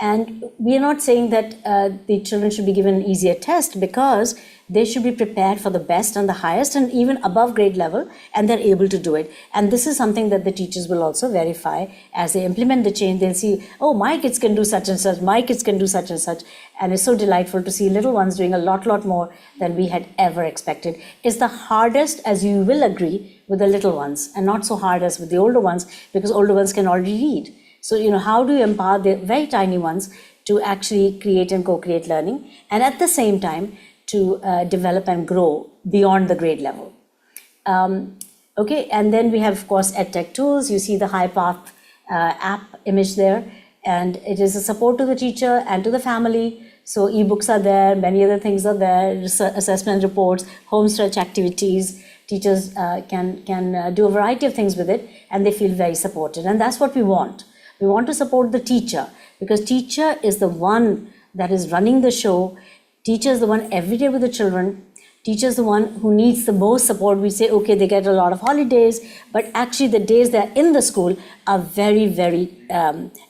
S8: And we are not saying that the children should be given an easier test, because they should be prepared for the best and the highest and even above grade level, and they're able to do it. And this is something that the teachers will also verify as they implement the change. They'll see, oh, my kids can do such and such, my kids can do such and such. And it's so delightful to see little ones doing a lot more than we had ever expected. It's the hardest, as you will agree, with the little ones, and not so hard as with the older ones, because older ones can already read. So, how do you empower the very tiny ones to actually create and co-create learning, and at the same time to develop and grow beyond the grade level? Okay, and then we have, of course, EdTech tools. You see the HighPath app image there, and it is a support to the teacher and to the family. So ebooks are there, many other things are there, assessment reports, home stretch activities. Teachers can do a variety of things with it, and they feel very supported, and that's what we want. We want to support the teacher, because teacher is the one that is running the show. Teacher is the one every day with the children. Teacher is the one who needs the most support. We say, okay, they get a lot of holidays, but actually the days they're in the school are very, very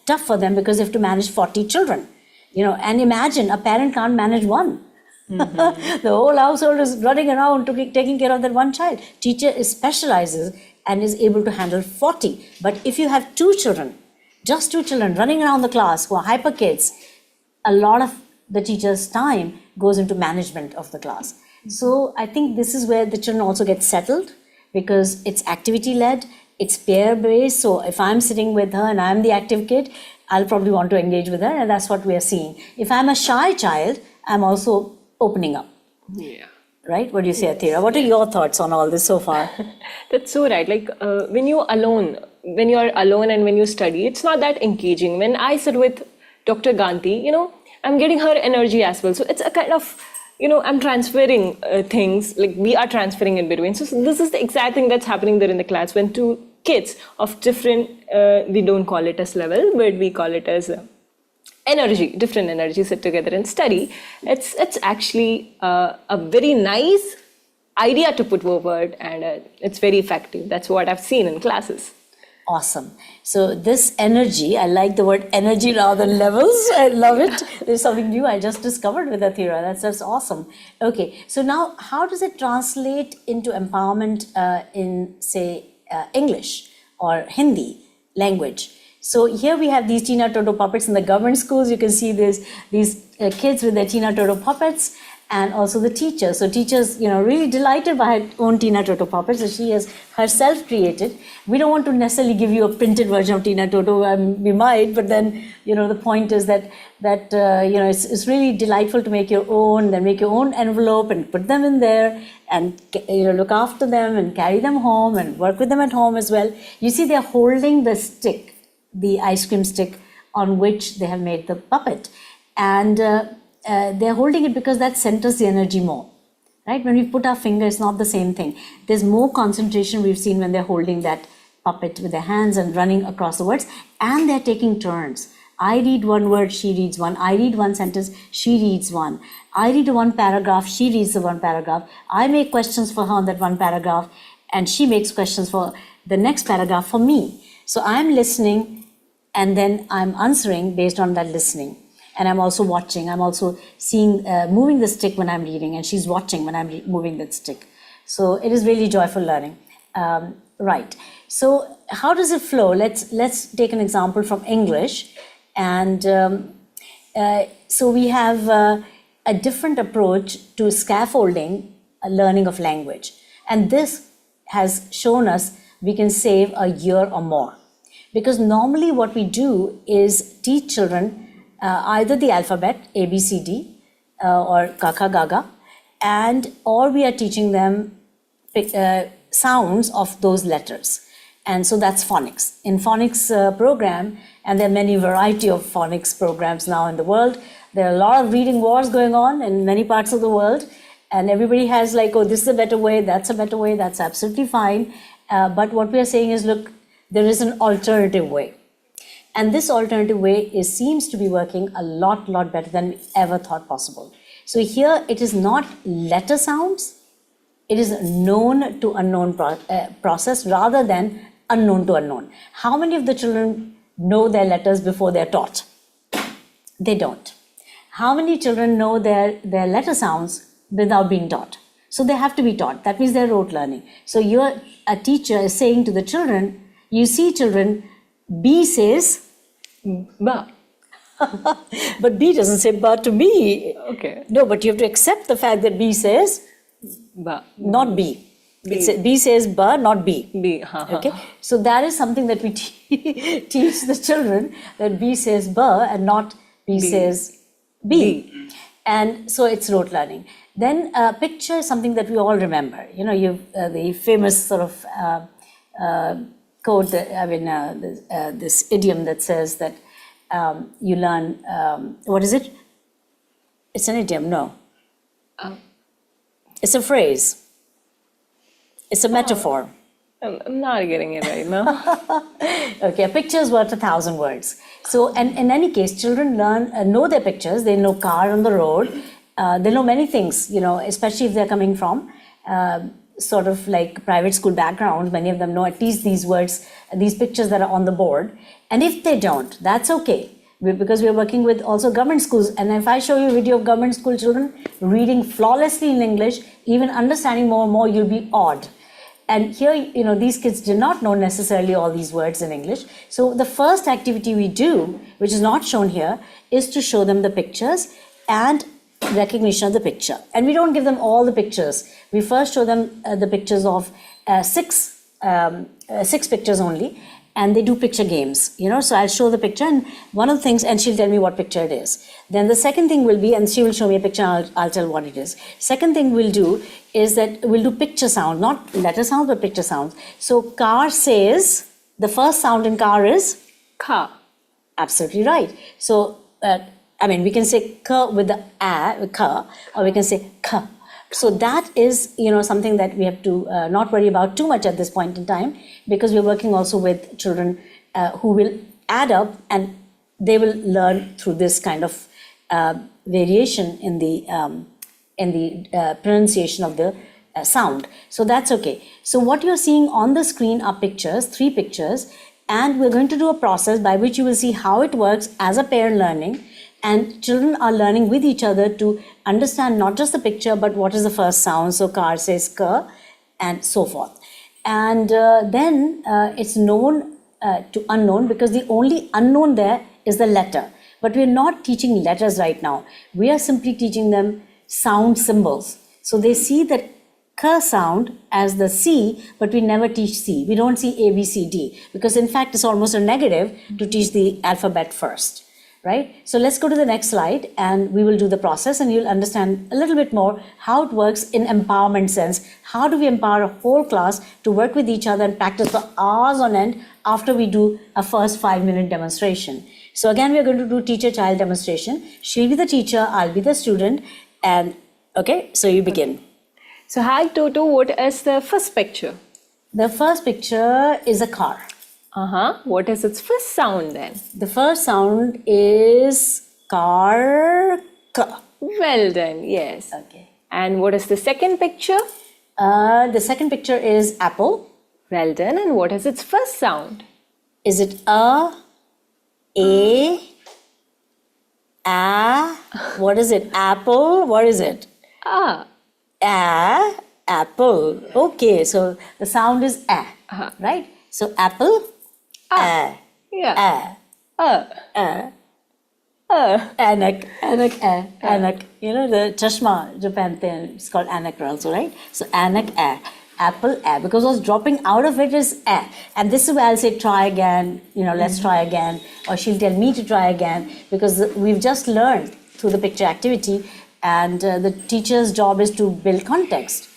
S8: tough for them, because they have to manage 40 children. And imagine a parent can't manage one. Mm-hmm. The whole household is running around taking care of that one child. Teacher specializes and is able to handle 40. But if you have just two children running around the class who are hyper kids, a lot of the teacher's time goes into management of the class. So I think this is where the children also get settled, because it's activity led, it's peer based. So if I'm sitting with her and I'm the active kid, I'll probably want to engage with her, and that's what we are seeing. If I'm a shy child, I'm also opening up.
S6: Yeah.
S8: Right? What do you say, Athira? What are your thoughts on all this so far?
S9: That's so right. Like when you're alone and when you study, it's not that engaging. When I sit with Dr. Gandhi, I'm getting her energy as well. So it's a kind of, I'm transferring things, like we are transferring in between. So this is the exact thing that's happening there in the class when two kids of different, we don't call it as level, but we call it as different energy sit together and study. It's actually a very nice idea to put forward, and it's very effective. That's what I've seen in classes.
S8: Awesome. So this energy, I like the word energy rather than levels. I love it. There's something new I just discovered with Athira. That's awesome. Okay. So now how does it translate into empowerment in, say, English or Hindi language? So here we have these Tina Toto puppets in the government schools. You can see these kids with their Tina Toto puppets, and also the teachers. So teachers, really delighted by her own Tina Toto puppets that she has herself created. We don't want to necessarily give you a printed version of Tina Toto. We might, but then, the point is that it's really delightful to make your own, then make your own envelope and put them in there, and look after them and carry them home and work with them at home as well. You see, they're holding the stick, the ice cream stick on which they have made the puppet. And they're holding it because that centers the energy more. Right? When we put our finger, it's not the same thing. There's more concentration we've seen when they're holding that puppet with their hands and running across the words, and they're taking turns. I read one word, she reads one. I read one sentence, she reads one. I read one paragraph, she reads the one paragraph. I make questions for her on that one paragraph, and she makes questions for the next paragraph for me. So I'm listening, and then I'm answering based on that listening. And I'm also watching. I'm also seeing, moving the stick when I'm reading, and she's watching when I'm moving that stick. So it is really joyful learning. Right. So how does it flow? Let's take an example from English. And so we have a different approach to scaffolding a learning of language. And this has shown us we can save a year or more. Because normally what we do is teach children either the alphabet, A, B, C, D, or Kaka, Gaga, or we are teaching them sounds of those letters. And so that's phonics. In phonics program, and there are many variety of phonics programs now in the world, there are a lot of reading wars going on in many parts of the world, and everybody has like, oh, this is a better way, that's a better way, that's absolutely fine. But what we are saying is, look, there is an alternative way. And this alternative way seems to be working a lot better than we ever thought possible. So here it is not letter sounds, it is known to unknown process rather than unknown to unknown. How many of the children know their letters before they're taught? They don't. How many children know their letter sounds without being taught? So they have to be taught. That means they're rote learning. So a teacher is saying to the children, you see children, B says ba. But B doesn't say ba to B.
S9: Okay.
S8: No, but you have to accept the fact that B says
S9: Ba.
S8: not B. B says ba, not B.
S9: B.
S8: Okay. So that is something that we teach the children, that B says ba and not B says B. And so it's rote learning. Then picture is something that we all remember. You know, the famous sort of quote, this idiom that says that you learn, what is it? It's an idiom, no. It's a phrase. It's a metaphor.
S9: I'm not getting it right now.
S8: Okay, a picture is worth 1,000 words. So, and in any case, children know their pictures. They know car on the road. They know many things, you know, especially if they're coming from sort of like private school backgrounds. Many of them know at least these words, these pictures that are on the board. And if they don't, that's okay. Because we're working with also government schools. And if I show you a video of government school children reading flawlessly in English, even understanding more and more, you'll be awed. And here, you know, these kids do not know necessarily all these words in English. So the first activity we do, which is not shown here, is to show them the pictures and recognition of the picture. And we don't give them all the pictures. We first show them the pictures of six pictures only, and they do picture games, you know. So I'll show the picture, and one of the things, and she'll tell me what picture it is. Then the second thing will be, and she will show me a picture, and I'll tell what it is. Second thing we'll do is that we'll do picture sound, not letter sounds, but picture sounds. So car says, the first sound in car is
S9: Ka.
S8: Absolutely right. So, we can say ka with the a, ka, or we can say ka. So that is, you know, something that we have to not worry about too much at this point in time, because we're working also with children who will add up, and they will learn through this kind of variation in the pronunciation of the sound. So that's okay. So what you're seeing on the screen are pictures, 3 pictures, and we're going to do a process by which you will see how it works as a pair learning. And children are learning with each other to understand not just the picture, but what is the first sound. So car says ka, and so forth. And then it's known to unknown, because the only unknown there is the letter. But we're not teaching letters right now. We are simply teaching them sound symbols. So they see the ka sound as the C, but we never teach C. We don't see A, B, C, D, because in fact it's almost a negative to teach the alphabet first. right? So let's go to the next slide and we will do the process and you'll understand a little bit more how it works in empowerment sense. How do we empower a whole class to work with each other and practice for hours on end after we do a first 5-minute demonstration. So again, we're going to do teacher-child demonstration. She'll be the teacher, I'll be the student, and okay, so you begin.
S9: So hi Toto, what is the first picture?
S8: The first picture is a car.
S9: What is its first sound then?
S8: The first sound is car.
S9: Well done, yes.
S8: Okay.
S9: And what is the second picture?
S8: The second picture is apple.
S9: Well done. And what is its first sound?
S8: Is it a, what is it? Apple? What is it?
S9: Ah.
S8: Apple. Okay, so the sound is right? So apple,
S9: Yeah.
S8: anak, anak. You know the chashma जो पहनते हैं, it's called anak also, right? So anak, apple, because what's dropping out of it is and this is where I'll say try again, you know, let's try again, or she'll tell me to try again, because we've just learned through the picture activity, and the teacher's job is to build context.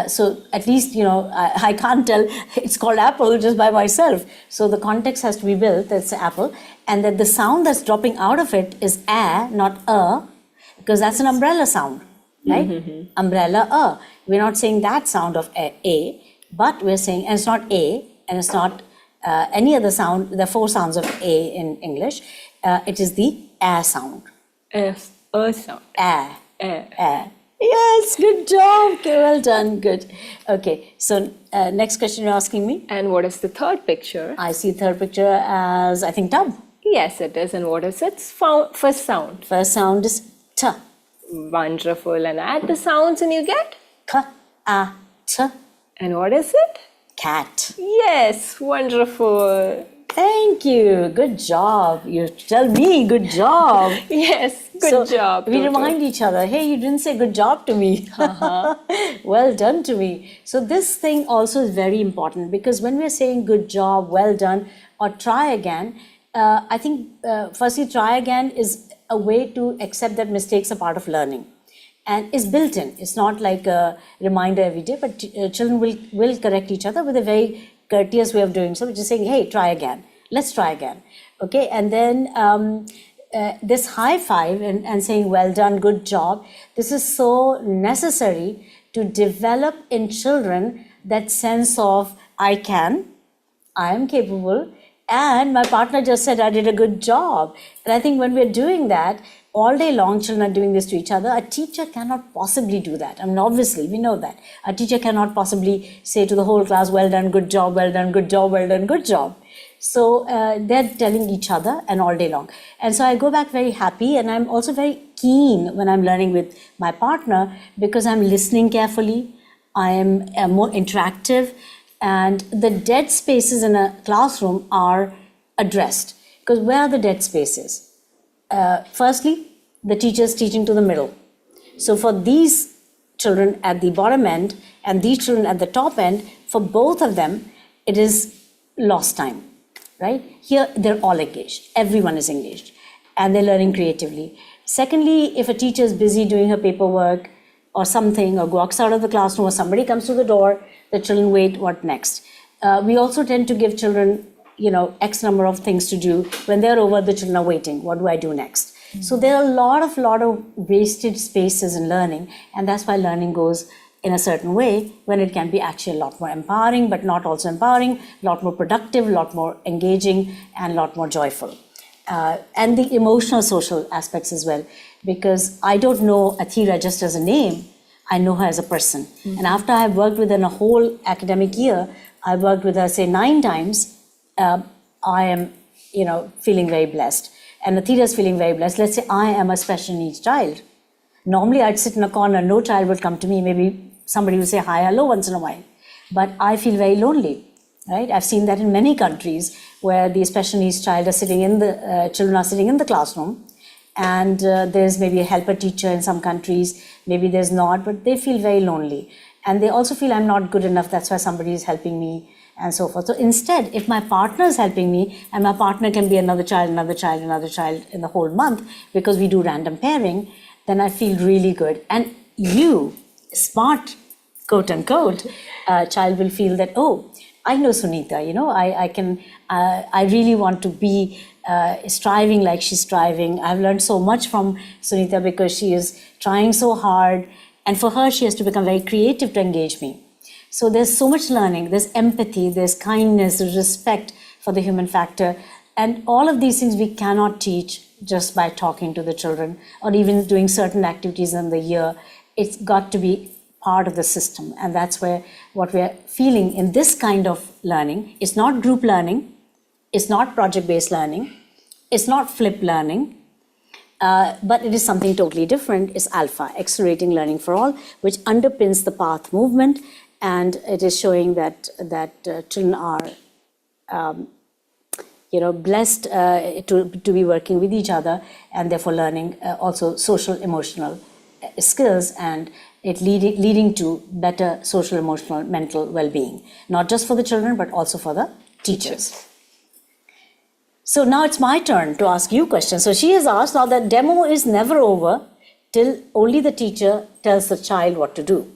S8: So at least, you know, I can't tell it's called apple just by myself. So the context has to be built, that's apple, and that the sound that's dropping out of it is not because that's an umbrella sound, right? Umbrella, We're not saying that sound of a, but we're saying, and it's not a, and it's not any other sound, the 4 sounds of a in English. It is the sound.
S9: S, sound.
S8: Yes, good job. Okay, well done. Good. Okay, so next question you're asking me?
S9: And what is the third picture?
S8: I see third picture as, I think, tub.
S9: Yes, it is. And what is its first sound?
S8: First sound is t.
S9: Wonderful. And add the sounds and you get?
S8: K, a, t.
S9: And what is it?
S8: Cat.
S9: Yes, wonderful.
S8: Thank you. Good job. You tell me, good job.
S9: Yes, good job.
S8: We
S9: Toto.
S8: remind each other, hey, you didn't say good job to me. Well done to me. So this thing also is very important, because when we're saying good job, well done, or try again, I think firstly, try again is a way to accept that mistakes are part of learning. And it's built in. It's not like a reminder every day, but children will correct each other with a very courteous way of doing so, which is saying, hey, try again. Let's try again. Okay, and then this high five and saying, well done, good job, this is so necessary to develop in children that sense of, I can, I am capable, and my partner just said I did a good job. And I think when we're doing that, all day long, children are doing this to each other. A teacher cannot possibly do that. I mean, obviously, we know that. A teacher cannot possibly say to the whole class, well done, good job, well done, good job, well done, good job. So they're telling each other and all day long. And so I go back very happy, and I'm also very keen when I'm learning with my partner, because I'm listening carefully, I am more interactive, and the dead spaces in a classroom are addressed. Because where are the dead spaces? Firstly, the teacher is teaching to the middle. So for these children at the bottom end and these children at the top end, for both of them, it is lost time, right? Here, they're all engaged. Everyone is engaged, and they're learning creatively. Secondly, if a teacher is busy doing her paperwork or something, or walks out of the classroom, or somebody comes to the door, the children wait, what next? We also tend to give children, you know, X number of things to do. When they're over, the children are waiting. What do I do next? So there are a lot of wasted spaces in learning, and that's why learning goes in a certain way, when it can be actually a lot more empowering, but not also empowering, a lot more productive, a lot more engaging, and a lot more joyful. And the emotional, social aspects as well, because I don't know Athira just as a name, I know her as a person. And after I've worked with her in a whole academic year, I've worked with her, say, 9 times, I am, you know, feeling very blessed. And Athira is feeling very blessed. Let's say I am a special needs child. Normally I'd sit in a corner, no child would come to me, maybe somebody will say hi, hello once in a while. But I feel very lonely, right? I've seen that in many countries where the special needs child are sitting in the, children are sitting in the classroom, and there's maybe a helper teacher in some countries, maybe there's not, but they feel very lonely. And they also feel I'm not good enough, that's why somebody is helping me. and so forth. So instead, if my partner is helping me, and my partner can be another child, another child, another child in the whole month, because we do random pairing, then I feel really good. And you, smart, quote unquote, child will feel that, oh, I know Sunita, you know, I really want to be striving like she's striving. I've learned so much from Sunita because she is trying so hard. And for her, she has to become very creative to engage me. So there's so much learning, there's empathy, there's kindness, there's respect for the human factor. And all of these things we cannot teach just by talking to the children or even doing certain activities in the year. It's got to be part of the system. And that's where what we're feeling in this kind of learning is not group learning, it's not project-based learning, it's not flip learning, but it is something totally different. It's Alpha, Accelerating Learning for All, which underpins the PATH movement. And it is showing that children are, blessed to be working with each other, and therefore learning also social emotional skills, and it leading to better social emotional mental well-being, not just for the children but also for the teachers. So now it's my turn to ask you questions. So she has asked, now the demo is never over till only the teacher tells the child what to do.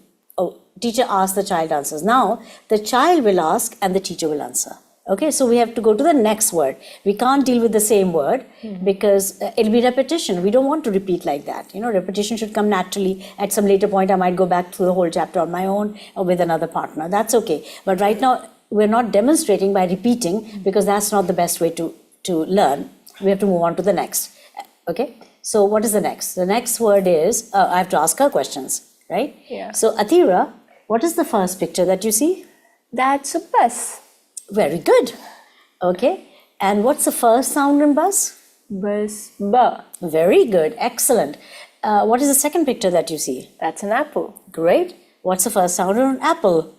S8: Teacher asks, the child answers. Now, the child will ask and the teacher will answer. Okay, so we have to go to the next word. We can't deal with the same word because it'll be repetition. We don't want to repeat like that. You know, repetition should come naturally. At some later point, I might go back through the whole chapter on my own or with another partner. That's okay. But right now, we're not demonstrating by repeating because that's not the best way to learn. We have to move on to the next. Okay, so what is the next? The next word is, I have to ask her questions, right?
S9: Yeah.
S8: So Athira, what is the first picture that you see?
S9: That's a bus.
S8: Very good. Okay. And what's the first sound in bus?
S9: Bus, ba.
S8: Very good. Excellent. What is the second picture that you see?
S9: That's an apple.
S8: Great. What's the first sound on an apple?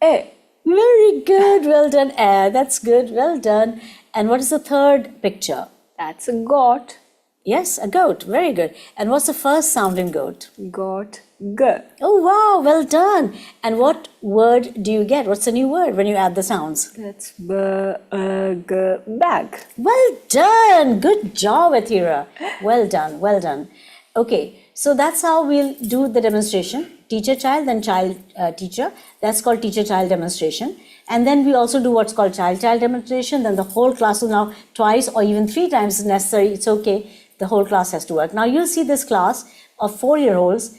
S9: A.
S8: Very good. Well done. That's good. Well done. And what is the third picture?
S9: That's a goat.
S8: Yes, a goat. Very good. And what's the first sound in goat?
S9: Goat, g.
S8: Oh, wow. Well done. And what word do you get? What's the new word when you add the sounds?
S9: That's g, bag.
S8: Well done. Good job, Athira. Well done. Well done. Okay. So that's how we'll do the demonstration. Teacher, child, then child, teacher. That's called teacher-child demonstration. And then we also do what's called child-child demonstration. Then the whole class will now twice or even 3 times is necessary. It's okay. The whole class has to work. Now you'll see this class of 4-year-olds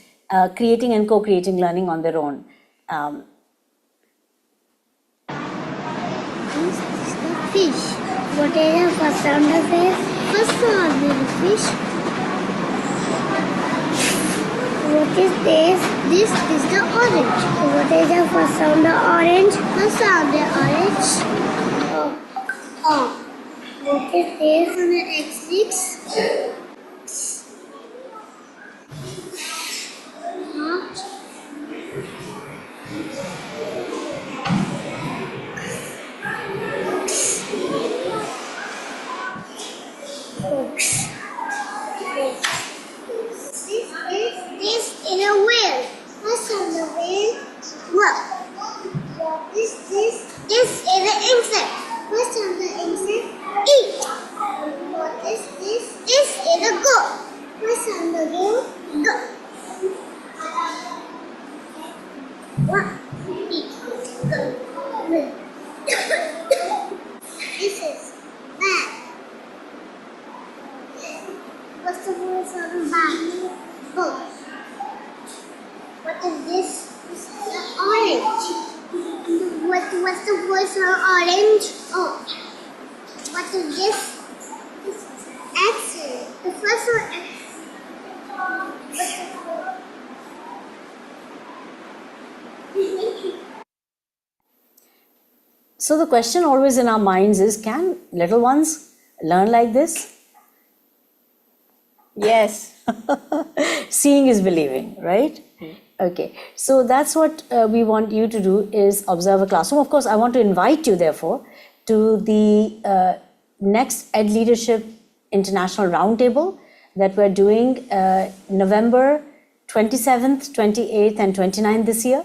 S8: creating and co-creating learning on their own.
S1: This is the fish. What is the first sound of it? First sound of the fish. What is this? This is the orange. What is the first sound of orange? First sound of orange. Oh. What is this on the X6? This is a whale. What's on the whale? What? What is this? This is an insect. What's on the insect? Eat. What is this? This is a goat. What's on the goat? Goat. What? Eat. Goat. This is bag. What's the voice on the bag? Boat. What is this? This is the orange. What's the voice on orange? Oh. What is this? This is X. The first one X.
S8: So the question always in our minds is, can little ones learn like this?
S9: Yes.
S8: Seeing is believing, right? Okay, so that's what we want you to do, is observe a classroom. Of course, I want to invite you, therefore, to the next Ed Leadership International Roundtable that we're doing November 27th, 28th and 29th this year.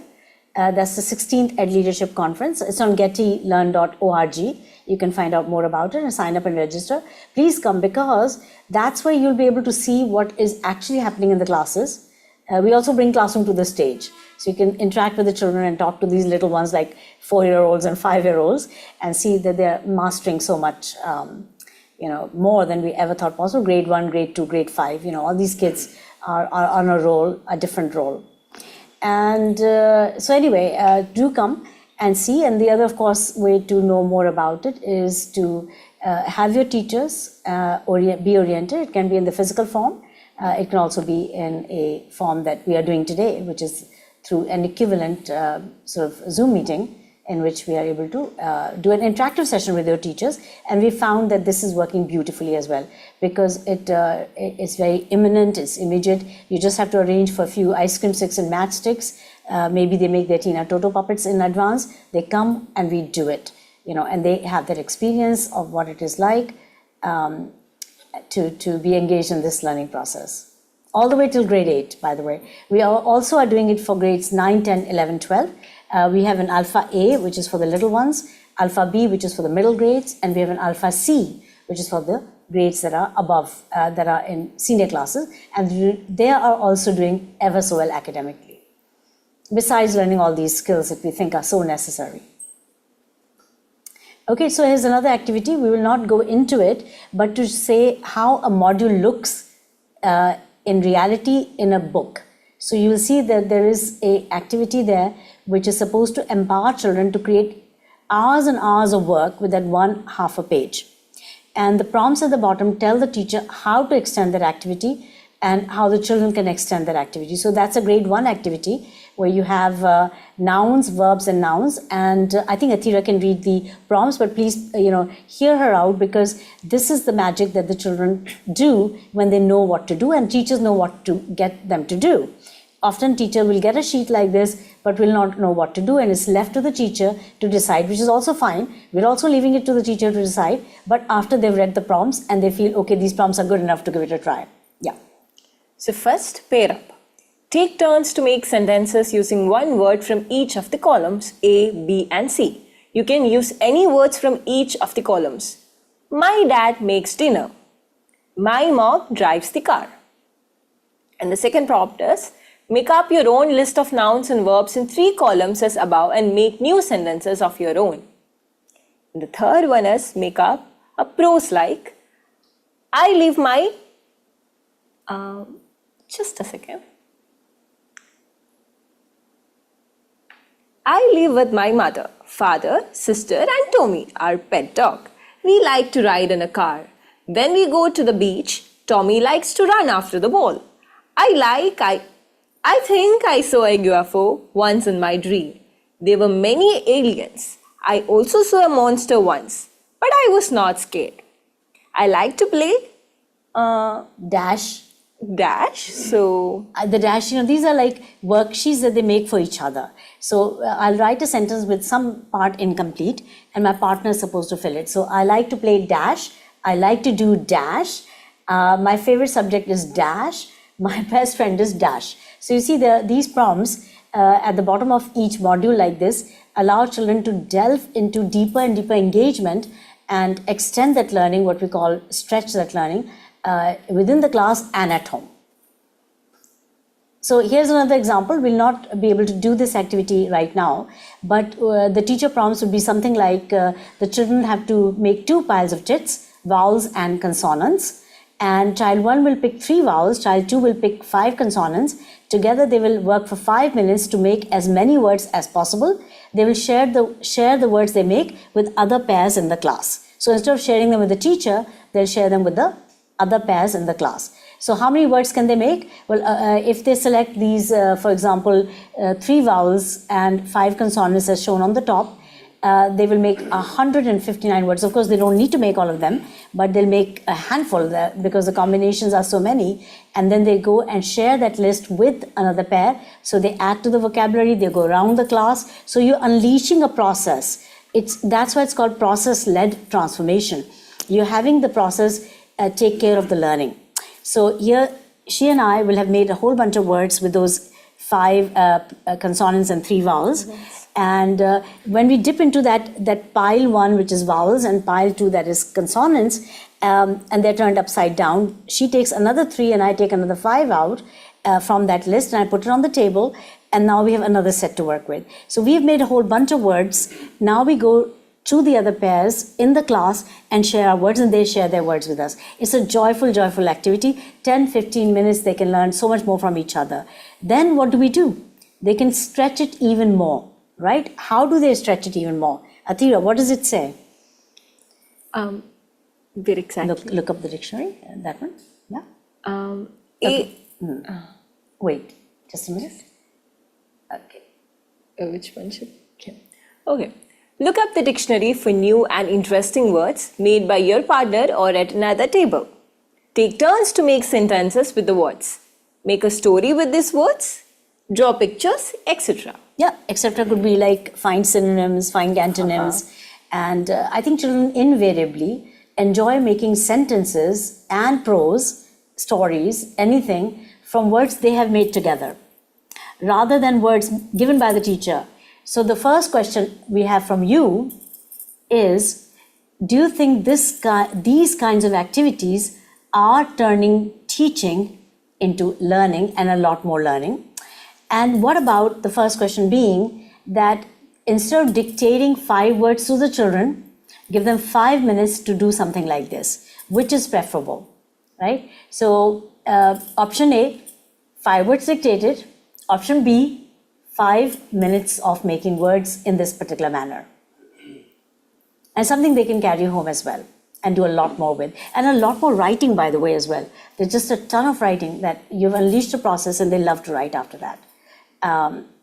S8: That's the 16th Ed Leadership Conference. It's on gettylearn.org. You can find out more about it and sign up and register. Please come, because that's where you'll be able to see what is actually happening in the classes. We also bring classroom to the stage, so you can interact with the children and talk to these little ones like 4-year-olds and 5-year-olds and see that they're mastering so much, more than we ever thought possible. Grade 1, grade 2, grade 5, all these kids are on a different role. And so anyway, do come and see. And the other, of course, way to know more about it is to have your teachers be oriented. It can be in the physical form. It can also be in a form that we are doing today, which is through an equivalent sort of Zoom meeting, in which we are able to do an interactive session with your teachers. And we found that this is working beautifully as well, because it's very imminent, it's immediate. You just have to arrange for a few ice cream sticks and matchsticks. Maybe they make their Tina Toto puppets in advance. They come and we do it, and they have that experience of what it is like to be engaged in this learning process. All the way till grade 8, by the way. We also are doing it for grades 9, 10, 11, 12. We have an Alpha A, which is for the little ones, Alpha B, which is for the middle grades, and we have an Alpha C, which is for the grades that are above, that are in senior classes, and they are also doing ever so well academically, besides learning all these skills that we think are so necessary. Okay, so here's another activity. We will not go into it, but to say how a module looks in reality in a book. So you will see that there is an activity there which is supposed to empower children to create hours and hours of work with that one half a page. And the prompts at the bottom tell the teacher how to extend that activity and how the children can extend that activity. So that's a grade 1 activity where you have nouns, verbs and nouns. And I think Athira can read the prompts, but please, hear her out, because this is the magic that the children do when they know what to do and teachers know what to get them to do. Often teacher will get a sheet like this, but will not know what to do, and it's left to the teacher to decide, which is also fine. We're also leaving it to the teacher to decide, but after they've read the prompts and they feel, okay, these prompts are good enough to give it a try. Yeah.
S9: So first, pair up. Take turns to make sentences using one word from each of the columns A, B and C. You can use any words from each of the columns. My dad makes dinner. My mom drives the car. And the second prompt is, make up your own list of nouns and verbs in 3 columns as above and make new sentences of your own. And the third one is, make up a prose like, I leave my... just a second. I live with my mother, father, sister and Tommy, our pet dog. We like to ride in a car. When we go to the beach, Tommy likes to run after the ball. I think I saw a UFO once in my dream. There were many aliens. I also saw a monster once, but I was not scared. I like to play
S8: Dash.
S9: So
S8: The dash, these are like worksheets that they make for each other. So I'll write a sentence with some part incomplete and my partner is supposed to fill it. So I like to play dash. I like to do dash. My favorite subject is dash. My best friend is dash. So you see these prompts at the bottom of each module like this allow children to delve into deeper and deeper engagement and extend that learning, what we call stretch that learning, within the class and at home. So here's another example. We'll not be able to do this activity right now, but the teacher prompts would be something like the children have to make 2 piles of chits, vowels and consonants, and child 1 will pick 3 vowels, child 2 will pick 5 consonants. Together they will work for 5 minutes to make as many words as possible. They will share the words they make with other pairs in the class. So instead of sharing them with the teacher, they'll share them with the other pairs in the class. So how many words can they make? Well, if they select these, for example, 3 vowels and 5 consonants as shown on the top, they will make 159 words. Of course, they don't need to make all of them, but they'll make a handful because the combinations are so many. And then they go and share that list with another pair. So they add to the vocabulary, they go around the class. So you're unleashing a process. That's why it's called process-led transformation. You're having the process take care of the learning. So here, she and I will have made a whole bunch of words with those 5 consonants and 3 vowels. And when we dip into that pile 1, which is vowels, and pile 2, that is consonants, and they're turned upside down, she takes another 3 and I take another 5 out from that list, and I put it on the table, and now we have another set to work with. So we've made a whole bunch of words. Now we go to the other pairs in the class and share our words, and they share their words with us. It's a joyful activity. 10-15 minutes, they can learn so much more from each other. Then what do? They can stretch it even more, right? How do they stretch it even more? Athira, what does it say?
S9: Very exactly.
S8: Look up the dictionary, that one. Yeah. Wait, just a minute. Okay.
S9: Which one should? Okay. Look up the dictionary for new and interesting words made by your partner or at another table. Take turns to make sentences with the words. Make a story with these words. Draw pictures, etc.
S8: Yeah, etc. could be like find synonyms, find antonyms. And I think children invariably enjoy making sentences and prose, stories, anything from words they have made together, rather than words given by the teacher. So the first question we have from you is, do you think these kinds of activities are turning teaching into learning and a lot more learning? And what about the first question being that instead of dictating 5 words to the children, give them 5 minutes to do something like this, which is preferable, right? So option A, 5 words dictated. Option B, 5 minutes of making words in this particular manner. And something they can carry home as well and do a lot more with. And a lot more writing, by the way, as well. There's just a ton of writing that you've unleashed a process and they love to write after that.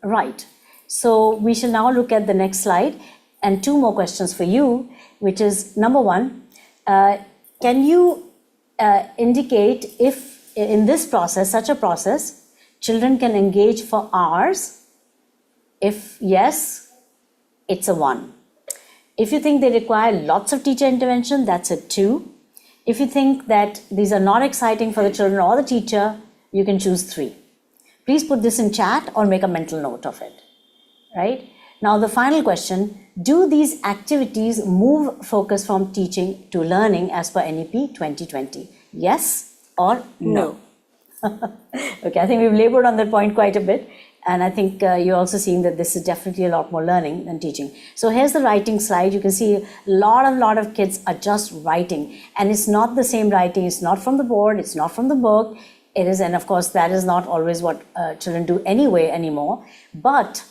S8: Right. So we shall now look at the next slide and 2 more questions for you, which is number 1, can you indicate if in this process, such a process, children can engage for hours? If yes, it's a 1. If you think they require lots of teacher intervention, that's a 2. If you think that these are not exciting for the children or the teacher, you can choose 3. Please put this in chat or make a mental note of it, right? Now the final question, do these activities move focus from teaching to learning as per NEP 2020? Yes or no? Okay, I think we've labored on that point quite a bit. And I think you're also seeing that this is definitely a lot more learning than teaching. So here's the writing slide. You can see a lot of kids are just writing. And it's not the same writing. It's not from the board. It's not from the book. It is, and of course, that is not always what children do anyway anymore. But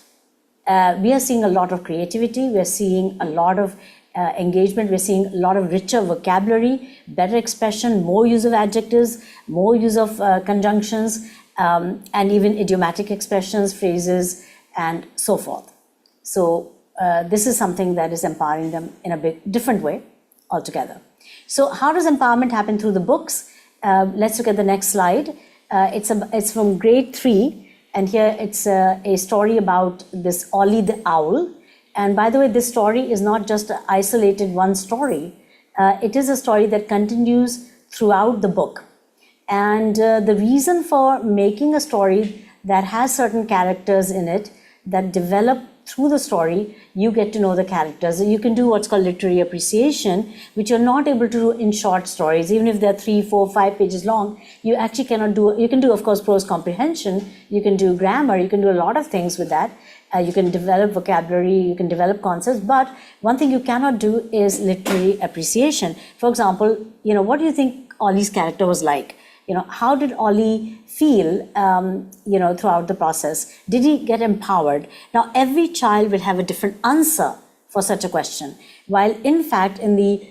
S8: we are seeing a lot of creativity. We are seeing a lot of engagement. We're seeing a lot of richer vocabulary, better expression, more use of adjectives, more use of conjunctions, and even idiomatic expressions, phrases, and so forth. So this is something that is empowering them in a different way altogether. So how does empowerment happen through the books? Let's look at the next slide. It's from grade 3, and here it's a story about this Ollie the owl. And by the way, this story is not just an isolated one story. It is a story that continues throughout the book. And the reason for making a story that has certain characters in it that develop through the story, you get to know the characters. You can do what's called literary appreciation, which you're not able to do in short stories. Even if they're 3, 4, 5 pages long, you actually cannot do, you can do, of course, prose comprehension, you can do grammar, you can do a lot of things with that. You can develop vocabulary, you can develop concepts, but one thing you cannot do is literary appreciation. For example, what do you think Ollie's character was like? How did Ollie feel, throughout the process? Did he get empowered? Now, every child will have a different answer for such a question. While, in fact, in the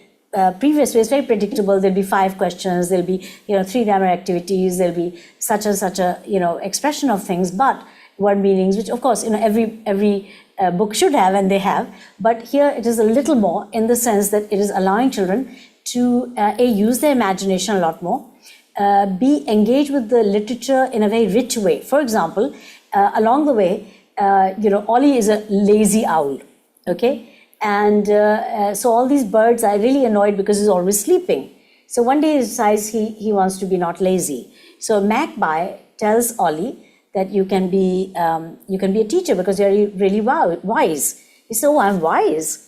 S8: previous way, it's very predictable. There'll be 5 questions. There'll be, 3 grammar activities. There'll be such and such a, expression of things, but word meanings, which, of course, every book should have, and they have. But here it is a little more in the sense that it is allowing children to use their imagination a lot more. Be engaged with the literature in a very rich way. For example, along the way, Ollie is a lazy owl, okay? And so all these birds are really annoyed because he's always sleeping. So one day he decides he wants to be not lazy. So Magpie tells Ollie that you can be a teacher because you're really wise. You say, oh, I'm wise.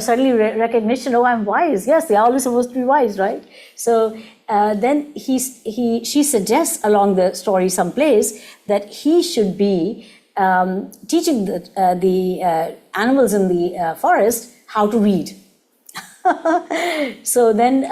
S8: Suddenly recognition, oh, I'm wise. Yes, they're always supposed to be wise, right? So then she suggests along the story someplace that he should be teaching the animals in the forest how to read. So then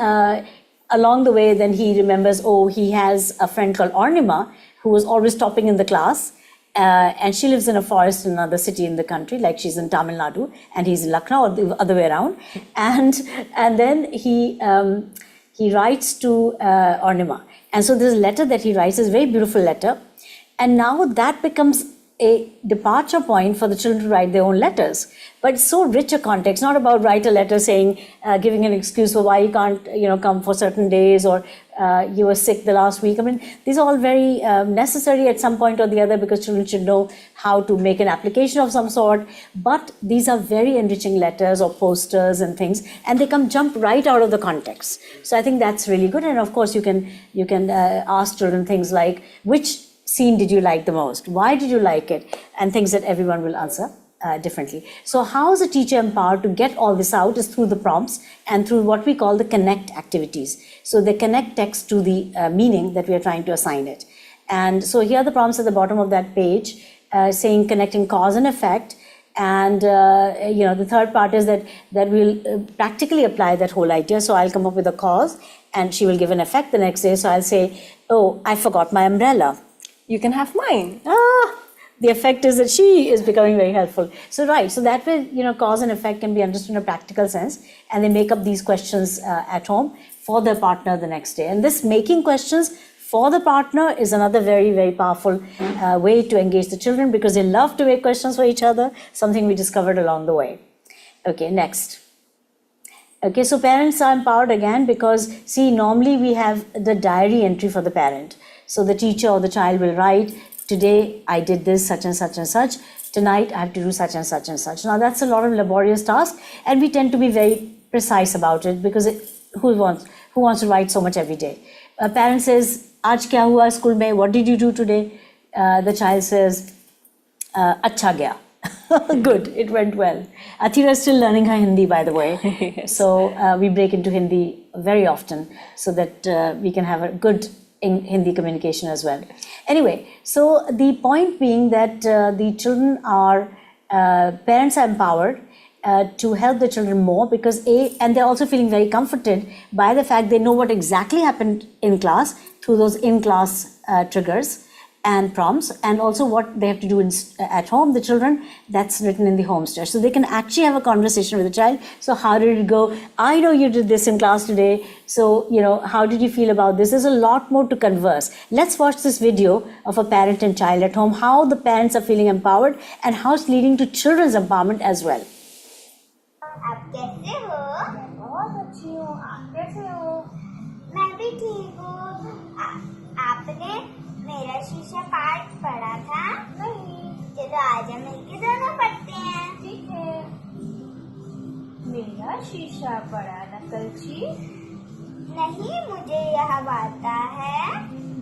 S8: along the way, then he remembers, oh, he has a friend called Ornima who was always stopping in the class. And she lives in a forest in another city in the country, like she's in Tamil Nadu, and he's in Lucknow, or the other way around. And then he writes to Ornima. And so there's a letter that he writes, a very beautiful letter. And now that becomes a departure point for the children to write their own letters. But it's so rich a context, not about write a letter saying, giving an excuse for why you can't, come for certain days, or you were sick the last week. I mean, these are all very necessary at some point or the other because children should know how to make an application of some sort. But these are very enriching letters or posters and things, and they jump right out of the context. So I think that's really good. And of course, you can ask children things like, which scene did you like the most? Why did you like it? And things that everyone will answer differently. So how is a teacher empowered to get all this out is through the prompts and through what we call the connect activities. So they connect text to the meaning that we are trying to assign it. And so here are the prompts at the bottom of that page saying connecting cause and effect. And the third part is that we'll practically apply that whole idea. So I'll come up with a cause and she will give an effect the next day. So I'll say, oh, I forgot my umbrella.
S9: You can have mine.
S8: The effect is that she is becoming very helpful. So that way, cause and effect can be understood in a practical sense, and they make up these questions at home for their partner the next day. And this making questions for the partner is another very, very powerful way to engage the children because they love to make questions for each other, something we discovered along the way. Okay, next. Okay, so parents are empowered again because, see, normally we have the diary entry for the parent. So the teacher or the child will write, today I did this, such and such and such. Tonight I have to do such and such and such. Now that's a lot of laborious task, and we tend to be very precise about it because who wants to write so much every day? A parent says, "Aaj kya hua school mein? What did you do today?" The child says, "Acha gaya." Good, it went well. Athira is still learning her Hindi, by the way. Yes. So we break into Hindi very often so that we can have a good Hindi communication as well. Anyway, so the point being that the children parents are empowered to help the children more because and they're also feeling very comforted by the fact they know what exactly happened in class through those in-class triggers and prompts, and also what they have to do at home, the children, that's written in the home stretch. So they can actually have a conversation with the child. So how did it go? I know you did this in class today. So, how did you feel about this? There's a lot more to converse. Let's watch this video of a parent and child at home, how the parents are feeling empowered and how it's leading to children's empowerment as well.
S1: आप कैसे हो? मैं बहुत अच्छी हूँ. आप कैसे हो? मैं भी ठीक हूँ. आपने मेरा शीशा पाठ पढ़ा था? नहीं. चलो आज हम मिलके दोनों पढ़ते हैं. ठीक है. मेरा शीशा पढ़ा नकलची. नहीं, मुझे यह आता है.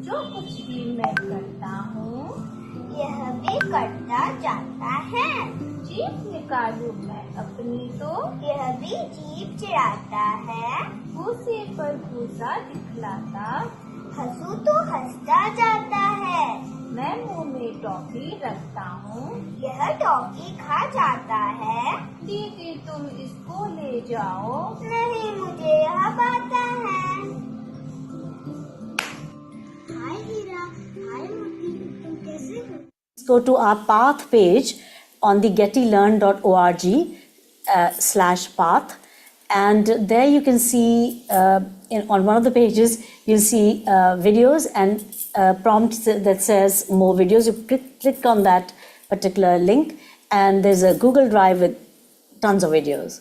S1: जो कुछ भी मैं करता हूँ यह भी करता जाता है. जीभ निकालूं मैं अपनी तो यह भी जीभ चिढ़ाता है. भूसे पर भूसा दिखलाता, हंसू तो हंसता जाता है. मैं मुंह में टॉफी रखता हूँ, यह टॉफी खा जाता है. दीदी तुम इसको ले जाओ. नहीं, मुझे यह आता है. हाय हीरा, हाय मोती, तुम कैसे हो?
S8: Go to our path page on the gettylearn.org /path, and there you can see on one of the pages you'll see videos and prompts that says more videos. You click on that particular link and there's a Google Drive with tons of videos.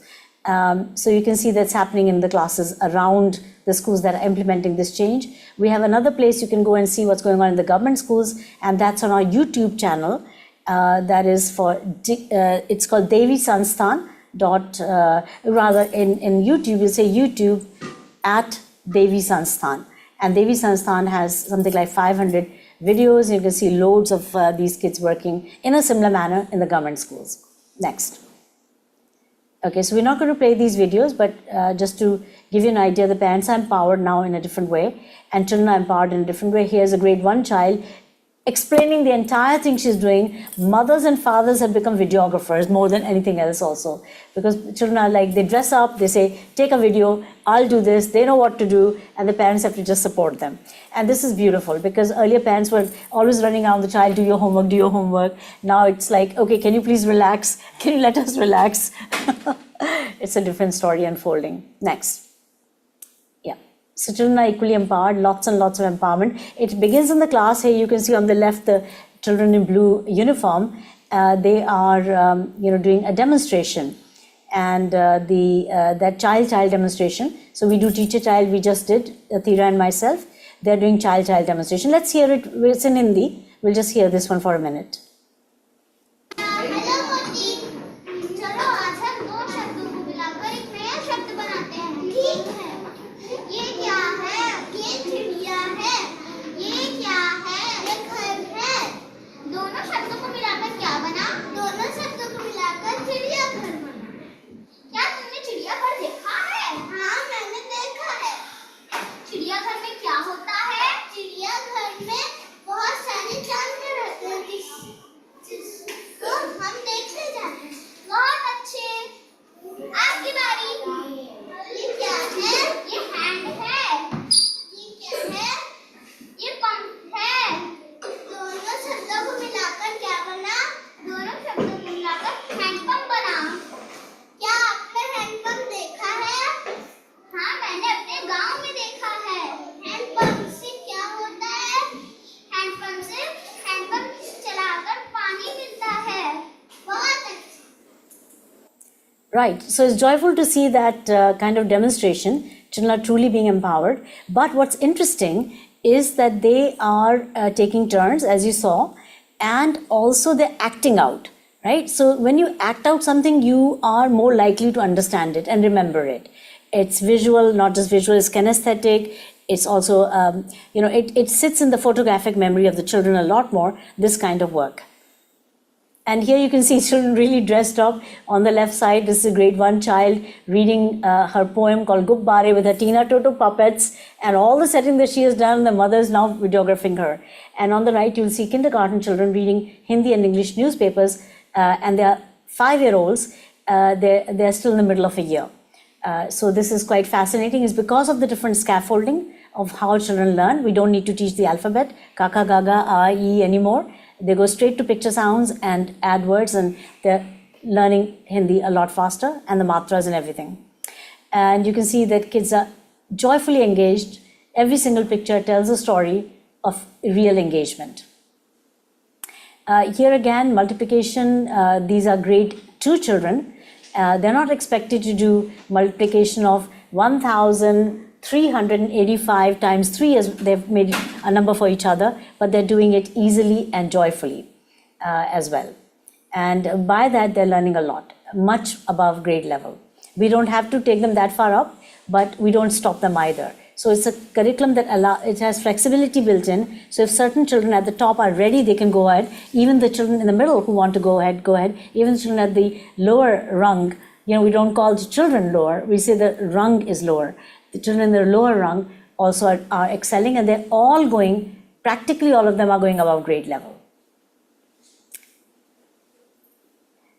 S8: So you can see that's happening in the classes around the schools that are implementing this change. We have another place you can go and see what's going on in the government schools, and that's on our YouTube channel. That is it's called Devi Sansthan. Rather in YouTube, you'll say YouTube @ Devi Sansthan. And Devi Sansthan has something like 500 videos. You can see loads of these kids working in a similar manner in the government schools. Next. Okay, so we're not going to play these videos, but just to give you an idea, the parents are empowered now in a different way, and children are empowered in a different way. Here's a grade 1 child explaining the entire thing she's doing. Mothers and fathers have become videographers more than anything else also, because children are like, they dress up, they say, take a video, I'll do this, they know what to do, and the parents have to just support them. And this is beautiful, because earlier parents were always running around the child, do your homework, do your homework. Now it's like, okay, can you please relax? Can you let us relax? It's a different story unfolding. Next. So children are equally empowered, lots and lots of empowerment. It begins in the class. Here you can see on the left the children in blue uniform. They are doing a demonstration, and that child demonstration. So we do teacher-child, we just did, Thira and myself. They're doing child demonstration. Let's hear it. It's in Hindi. We'll just hear this one for a minute. Right, so it's joyful to see that kind of demonstration. Children are truly being empowered. But what's interesting is that they are taking turns, as you saw, and also they're acting out, right? So when you act out something, you are more likely to understand it and remember it. It's visual, not just visual, it's kinesthetic. It's also, it sits in the photographic memory of the children a lot more, this kind of work. And here you can see children really dressed up. On the left side, this is a grade 1 child reading her poem called Gubbare with her Tina Toto puppets and all the setting that she has done. The mother is now videographing her. And on the right, you'll see kindergarten children reading Hindi and English newspapers, and they are 5-year-olds. They're still in the middle of a year. So this is quite fascinating. It's because of the different scaffolding of how children learn. We don't need to teach the alphabet, kaka, gaga, a, e anymore. They go straight to picture sounds and add words, and they're learning Hindi a lot faster, and the matras and everything. And you can see that kids are joyfully engaged. Every single picture tells a story of real engagement. Here again, multiplication, these are grade 2 children. They're not expected to do multiplication of 1,385 times 3, as they've made a number for each other, but they're doing it easily and joyfully as well. And by that, they're learning a lot, much above grade level. We don't have to take them that far up, but we don't stop them either. So it's a curriculum that it has flexibility built in. So if certain children at the top are ready, they can go ahead. Even the children in the middle who want to go ahead, go ahead. Even the children at the lower rung, we don't call the children lower. We say the rung is lower. The children in the lower rung also are excelling, and they're all going, practically all of them are going above grade level.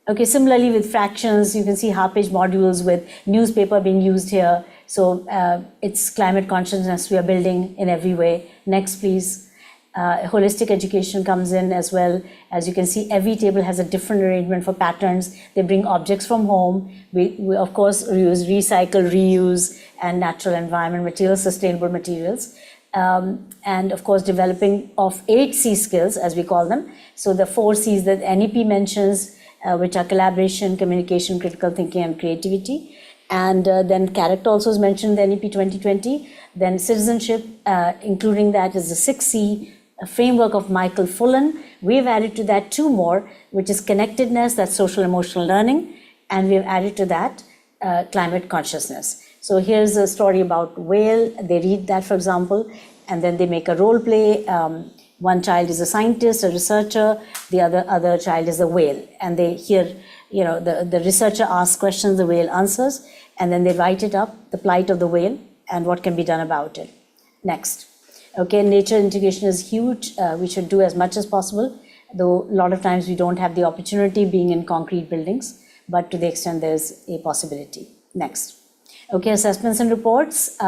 S8: Okay, similarly with fractions, you can see half-page modules with newspaper being used here. So it's climate consciousness we are building in every way. Next, please. Holistic education comes in as well. As you can see, every table has a different arrangement for patterns. They bring objects from home. We of course use recycle, reuse, and natural environment materials, sustainable materials. And of course, developing of 8 C skills, as we call them. So the 4 C's that NEP mentions, which are collaboration, communication, critical thinking, and creativity. And then character also is mentioned in the NEP 2020. Then citizenship, including that is the 6C framework of Michael Fullan. We've added to that 2 more, which is connectedness, that's social emotional learning. And we've added to that climate consciousness. So here's a story about whale. They read that, for example, and then they make a role play One child is a scientist, a researcher, the other child is a whale. And they hear, the researcher asks questions, the whale answers, and then they write it up, the plight of the whale, and what can be done about it. Next. Okay, nature integration is huge. We should do as much as possible, though a lot of times we don't have the opportunity being in concrete buildings, but to the extent there's a possibility. Next. Okay, assessments and reports.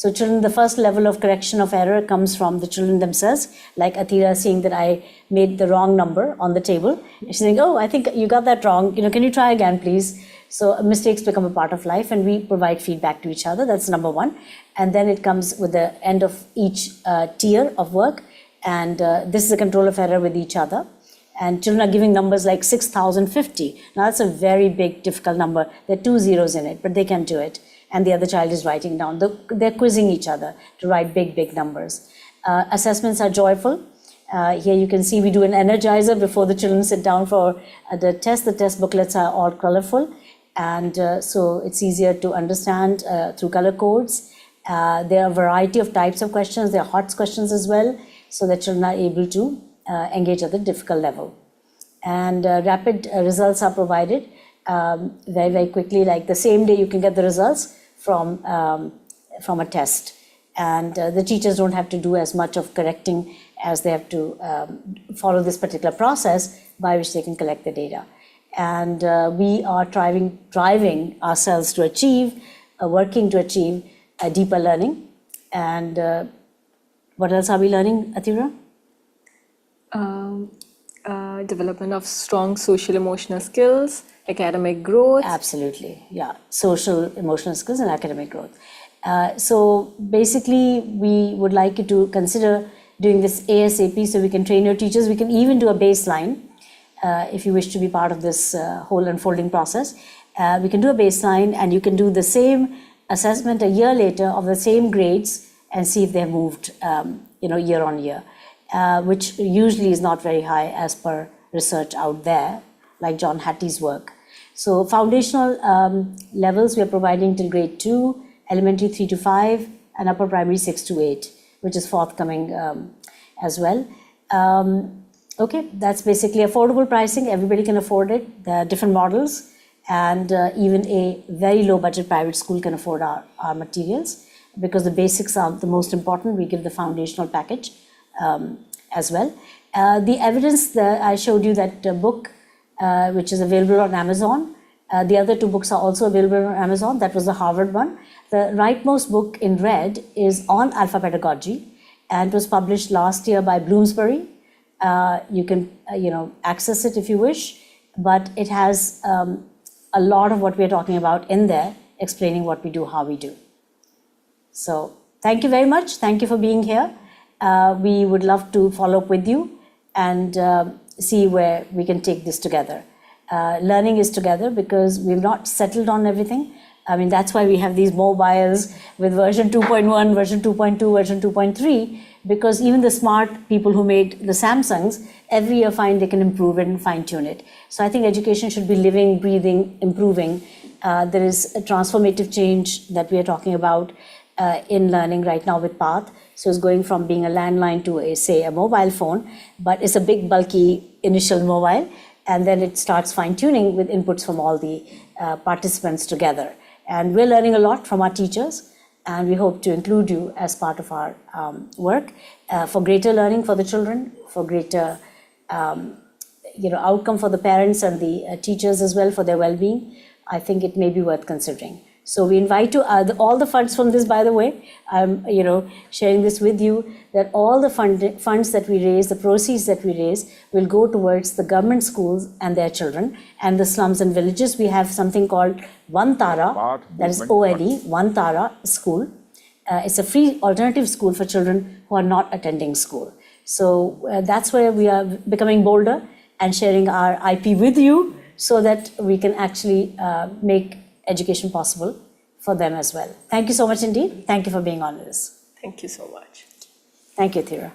S8: So children, the first level of correction of error comes from the children themselves, like Athira saying that I made the wrong number on the table. She's saying, oh, I think you got that wrong. Can you try again, please? So mistakes become a part of life, and we provide feedback to each other. That's number one. And then it comes with the end of each tier of work. And this is a control of error with each other. And children are giving numbers like 6,050. Now that's a very big, difficult number. There are 2 zeros in it, but they can do it. And the other child is writing down. They're quizzing each other to write big, big numbers. Assessments are joyful. Here you can see we do an energizer before the children sit down for the test. The test booklets are all colorful. And so it's easier to understand through color codes. There are a variety of types of questions. There are HOTS questions as well, so that children are able to engage at the difficult level. And rapid results are provided very, very quickly. Like the same day you can get the results from a test. And the teachers don't have to do as much of correcting as they have to follow this particular process by which they can collect the data. And we are driving ourselves to achieve, working to achieve a deeper learning. And what else are we learning, Athira?
S9: Development of strong social emotional skills, academic growth.
S8: Absolutely, yeah. Social emotional skills and academic growth. So basically, we would like you to consider doing this ASAP so we can train your teachers. We can even do a baseline if you wish to be part of this whole unfolding process. We can do a baseline, and you can do the same assessment a year later of the same grades and see if they've moved year on year, which usually is not very high as per research out there, like John Hattie's work. So foundational levels we are providing till grade 2, elementary 3 to 5, and upper primary 6 to 8, which is forthcoming as well. Okay, that's basically affordable pricing. Everybody can afford it. There are different models, and even a very low budget private school can afford our materials, because the basics are the most important. We give the foundational package as well. The evidence that I showed you, that book, which is available on Amazon. The other 2 books are also available on Amazon. That was the Harvard one. The rightmost book in red is on alpha pedagogy, and it was published last year by Bloomsbury. You can access it if you wish, but it has a lot of what we're talking about in there, explaining what we do, how we do. So thank you very much. Thank you for being here. We would love to follow up with you and see where we can take this together. Learning is together, because we've not settled on everything. I mean, that's why we have these mobiles with version 2.1, version 2.2, version 2.3, because even the smart people who made the Samsungs every year find they can improve it and fine tune it. So I think education should be living, breathing, improving. There is a transformative change that we are talking about in learning right now with PATH. So it's going from being a landline to a mobile phone, but it's a big, bulky initial mobile, and then it starts fine-tuning with inputs from all the participants together. And we're learning a lot from our teachers, and we hope to include you as part of our work for greater learning for the children, for greater outcome for the parents and the teachers as well, for their well-being. I think it may be worth considering. So we invite you, all the funds from this, by the way, I'm sharing this with you, that all the funds that we raise, the proceeds that we raise, will go towards the government schools and their children, and the slums and villages. We have something called One Tara, that is OLE, One Tara School. It's a free alternative school for children who are not attending school. So that's where we are becoming bolder and sharing our IP with you, so that we can actually make education possible for them as well. Thank you so much indeed. Thank you for being on this.
S9: Thank you so much.
S8: Thank you, Thira.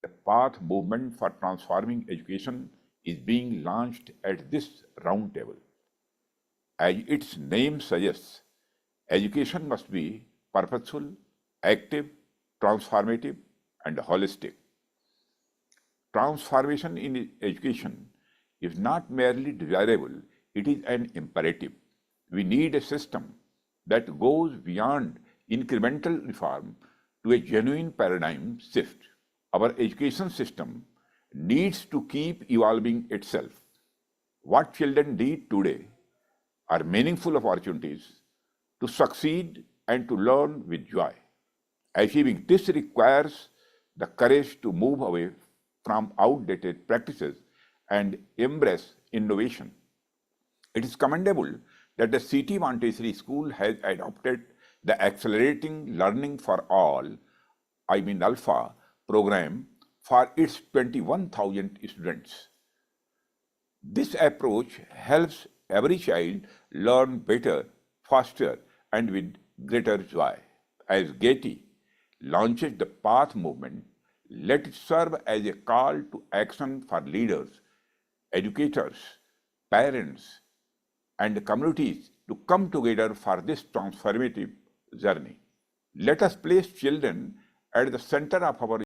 S10: The PATH movement for transforming education is being launched at this round table. As its name suggests, education must be purposeful, active, transformative, and holistic. Transformation in education is not merely desirable, it is an imperative. We need a system that goes beyond incremental reform to a genuine paradigm shift. Our education system needs to keep evolving itself. What children need today are meaningful opportunities to succeed and to learn with joy. Achieving this requires the courage to move away from outdated practices and embrace innovation. It is commendable that the City Montessori School has adopted the Accelerating Learning for All, ALPHA program for its 21,000 students. This approach helps every child learn better, faster, and with greater joy. As Getty launches the Path movement, let it serve as a call to action for leaders, educators, parents, and communities to come together for this transformative journey. Let us place children at the center of our